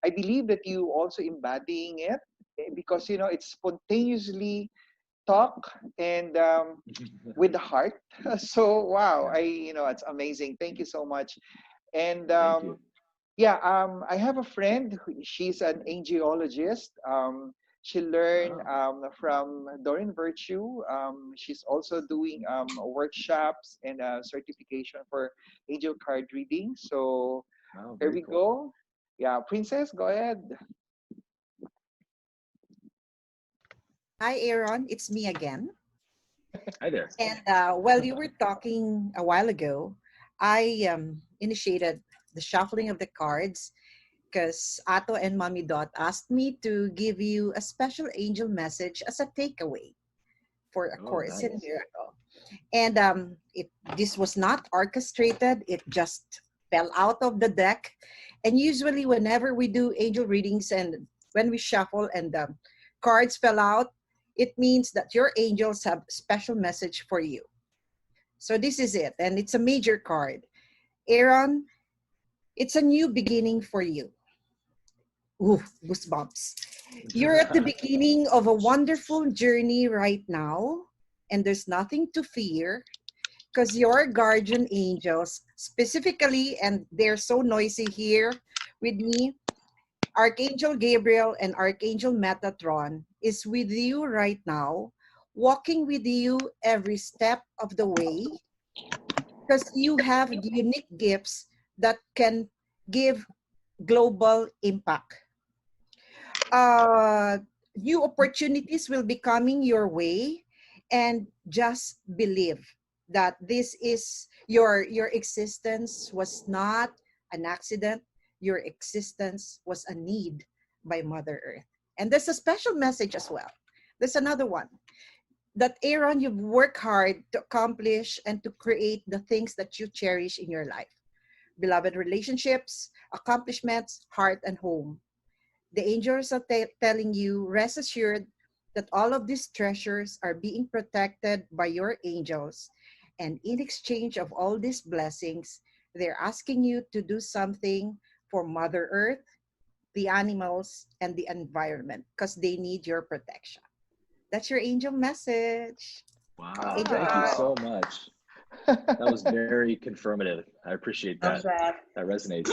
I believe that you also embodying it, because it's spontaneously talk and with the heart. So wow, it's amazing. Thank you so much. And Thank you. I have a friend. She's an angiologist. She learned from Doreen Virtue. She's also doing workshops and certification for angel card reading. So there we go. Yeah, Princess, go ahead. Hi, Aaron. It's me again. Hi there. And while you were talking a while ago, I initiated the shuffling of the cards because Ato and Mommy Dot asked me to give you a special angel message as a takeaway for A Course in Miracle. And this was not orchestrated. It just fell out of the deck. And usually whenever we do angel readings and when we shuffle and the cards fell out, it means that your angels have a special message for you. So this is it. And it's a major card. Aaron, it's a new beginning for you. Ooh, goosebumps. You're at the beginning of a wonderful journey right now, and there's nothing to fear because your guardian angels, specifically, and they're so noisy here with me, Archangel Gabriel and Archangel Metatron is with you right now, walking with you every step of the way, because you have unique gifts that can give global impact. New opportunities will be coming your way, and just believe that this is your existence was not an accident. Your existence was a need by Mother Earth. And there's a special message as well. There's another one. That Aaron, you've worked hard to accomplish and to create the things that you cherish in your life. Beloved relationships, accomplishments, heart, and home. The angels are telling you, rest assured that all of these treasures are being protected by your angels. And in exchange of all these blessings, they're asking you to do something for Mother Earth, the animals, and the environment because they need your protection. That's your angel message. Wow, Angel thank you God. so much. That was very confirmative. I appreciate Love that. that. That resonates.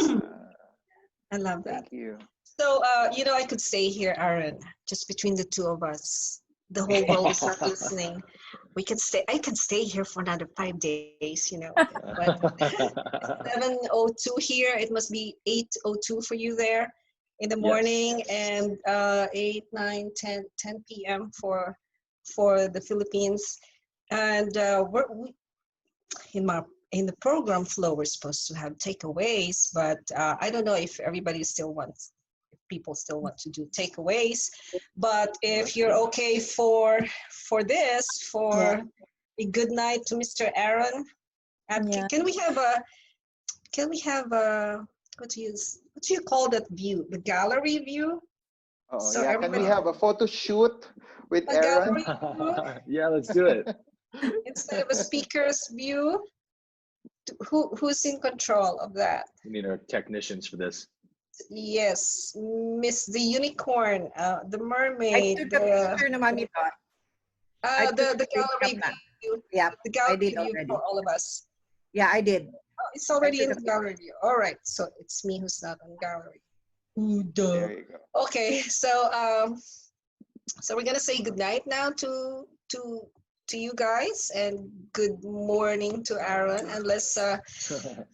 I love that. Thank you. So, I could stay here, Aaron, just between the two of us. The whole world is not listening. We can stay. I can stay here for another 5 days, But 7:02 here. It must be 8:02 for you there in the morning, and 8, 9, 10 p.m. for the Philippines. And in the program flow, we're supposed to have takeaways, but I don't know if people still want to do takeaways. But if you're okay for a good night to Mr. Aaron Abke, Yeah. can we have a what do you call that view? The gallery view? Oh, So yeah. Can we everybody, have a photo shoot with a Aaron? gallery view Yeah, let's do it. instead of a speaker's view? Who's in control of that? We need our technicians for this. Yes, Miss the Unicorn, the I mermaid, took a picture na Mami Dot. I took the a picture gallery na. view, Yeah, the I gallery did view already. for all of us. Yeah, I did. Oh, it's already took in a the picture. gallery view. All right, so it's me who's not on gallery. Ooh, duh. There you go. Okay, so we're gonna say good night now to you guys, and good morning to Aaron. Unless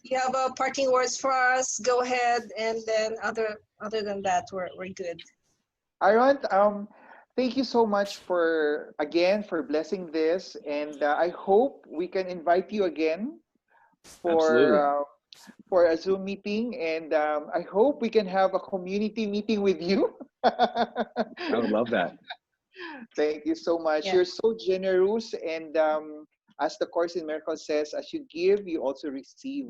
you have parting words for us, go ahead. And then other than that, we're good. Aaron, thank you so much for blessing this, and I hope we can invite you again Absolutely. for a Zoom meeting, and I hope we can have a community meeting with you. I would love that. Thank you so much. Yeah. You're so generous, and as the Course in Miracles says, as you give, you also receive.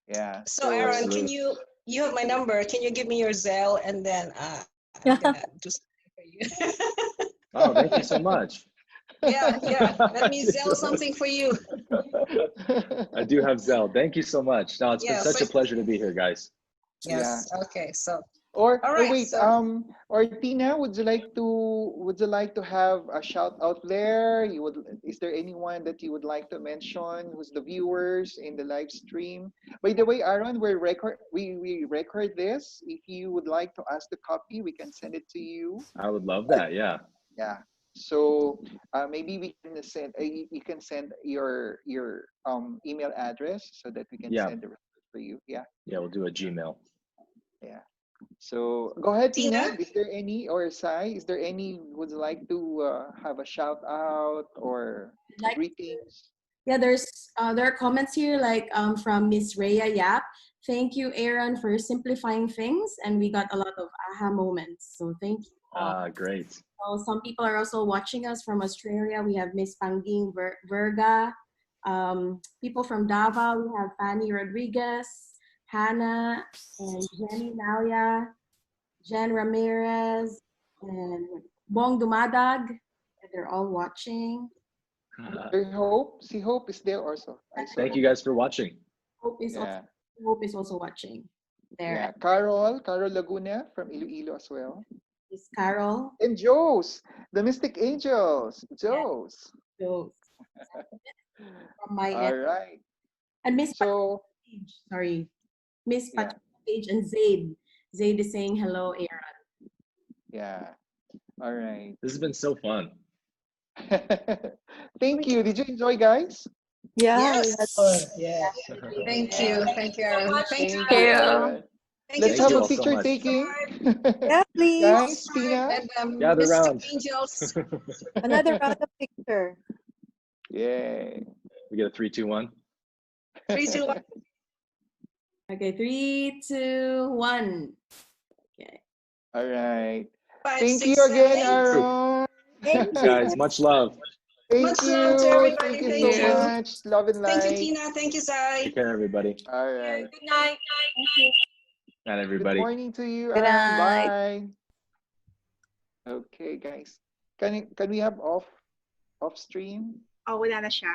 Yeah. So Aaron, can Absolutely. you have my number? Can you give me your Zelle, and then I'm gonna do something for you. Oh, thank you so much. Yeah. Let me Zelle something for you. I do have Zelle. Thank you so much. No, it's been Yeah, such a pleasure to be here, guys. Yes. Okay. So Or all right. wait, So or Tina, would you like to have a shout out there? Is there anyone that you would like to mention who's the viewers in the live stream? By the way, Aaron, we record this. If you would like to ask the copy, we can send it to you. I would love that. Yeah. Yeah. So maybe we can send you can send your email address so that we can Yeah. send the result for you. Yeah. Yeah, we'll do a Gmail. Yeah. So go ahead, Tina? Tina. Is there any, or Sai, is there any would like to have a shout out or Like, greetings? yeah, there are comments here like from Miss Rhea Yap. Thank you, Aaron, for simplifying things, and we got a lot of aha moments. So thank you. Great. So some people are also watching us from Australia. We have Miss Panging Verga. People from Davao, we have Fanny Rodriguez, Hannah, and Jenny Nalia, Jen Ramirez, and Bong Dumadag. They're all watching. See Hope is there also. I saw Thank you guys for watching. Hope is also watching. There. Yeah, Carol Laguna from Iloilo as well. Is Carol. And Joes, the Mystic Angels. Joes. Joes. From my All end. right. And Miss So sorry. Miss yeah. Page and Zaid. Zaid is saying hello, Aaron. Yeah. All right. This has been so fun. Thank you. Did you enjoy, guys? Yeah. Yes. Yeah. Thank you, Aaron. Thank you, Thank you, Aaron. Aaron. Thank Let's you, have a all so picture much. taking. Yeah, please. Guys, Tina. And Gather Mystic round. Angels. Another round of picture. Yay. We get a 3, 2, 1. 3, 2, 1. Okay, 3, 2, 1. Okay. All right. Thank you again, 567. Aaron. Thanks, guys. Much love. Thank Much you. love to everybody. Thank you Thank so you. much. Love and Thank you, light. Tina. Thank you, Zai. Take care, everybody. All right. Good night. Thank you. Not Good everybody. morning to you, Good Aaron. night. Bye. Okay, guys. Can we have off stream? Oh, wala na siya.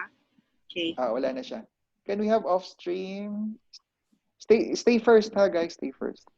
Okay. Wala na siya. Can we have off stream? Stay first, ha, guys. Stay first.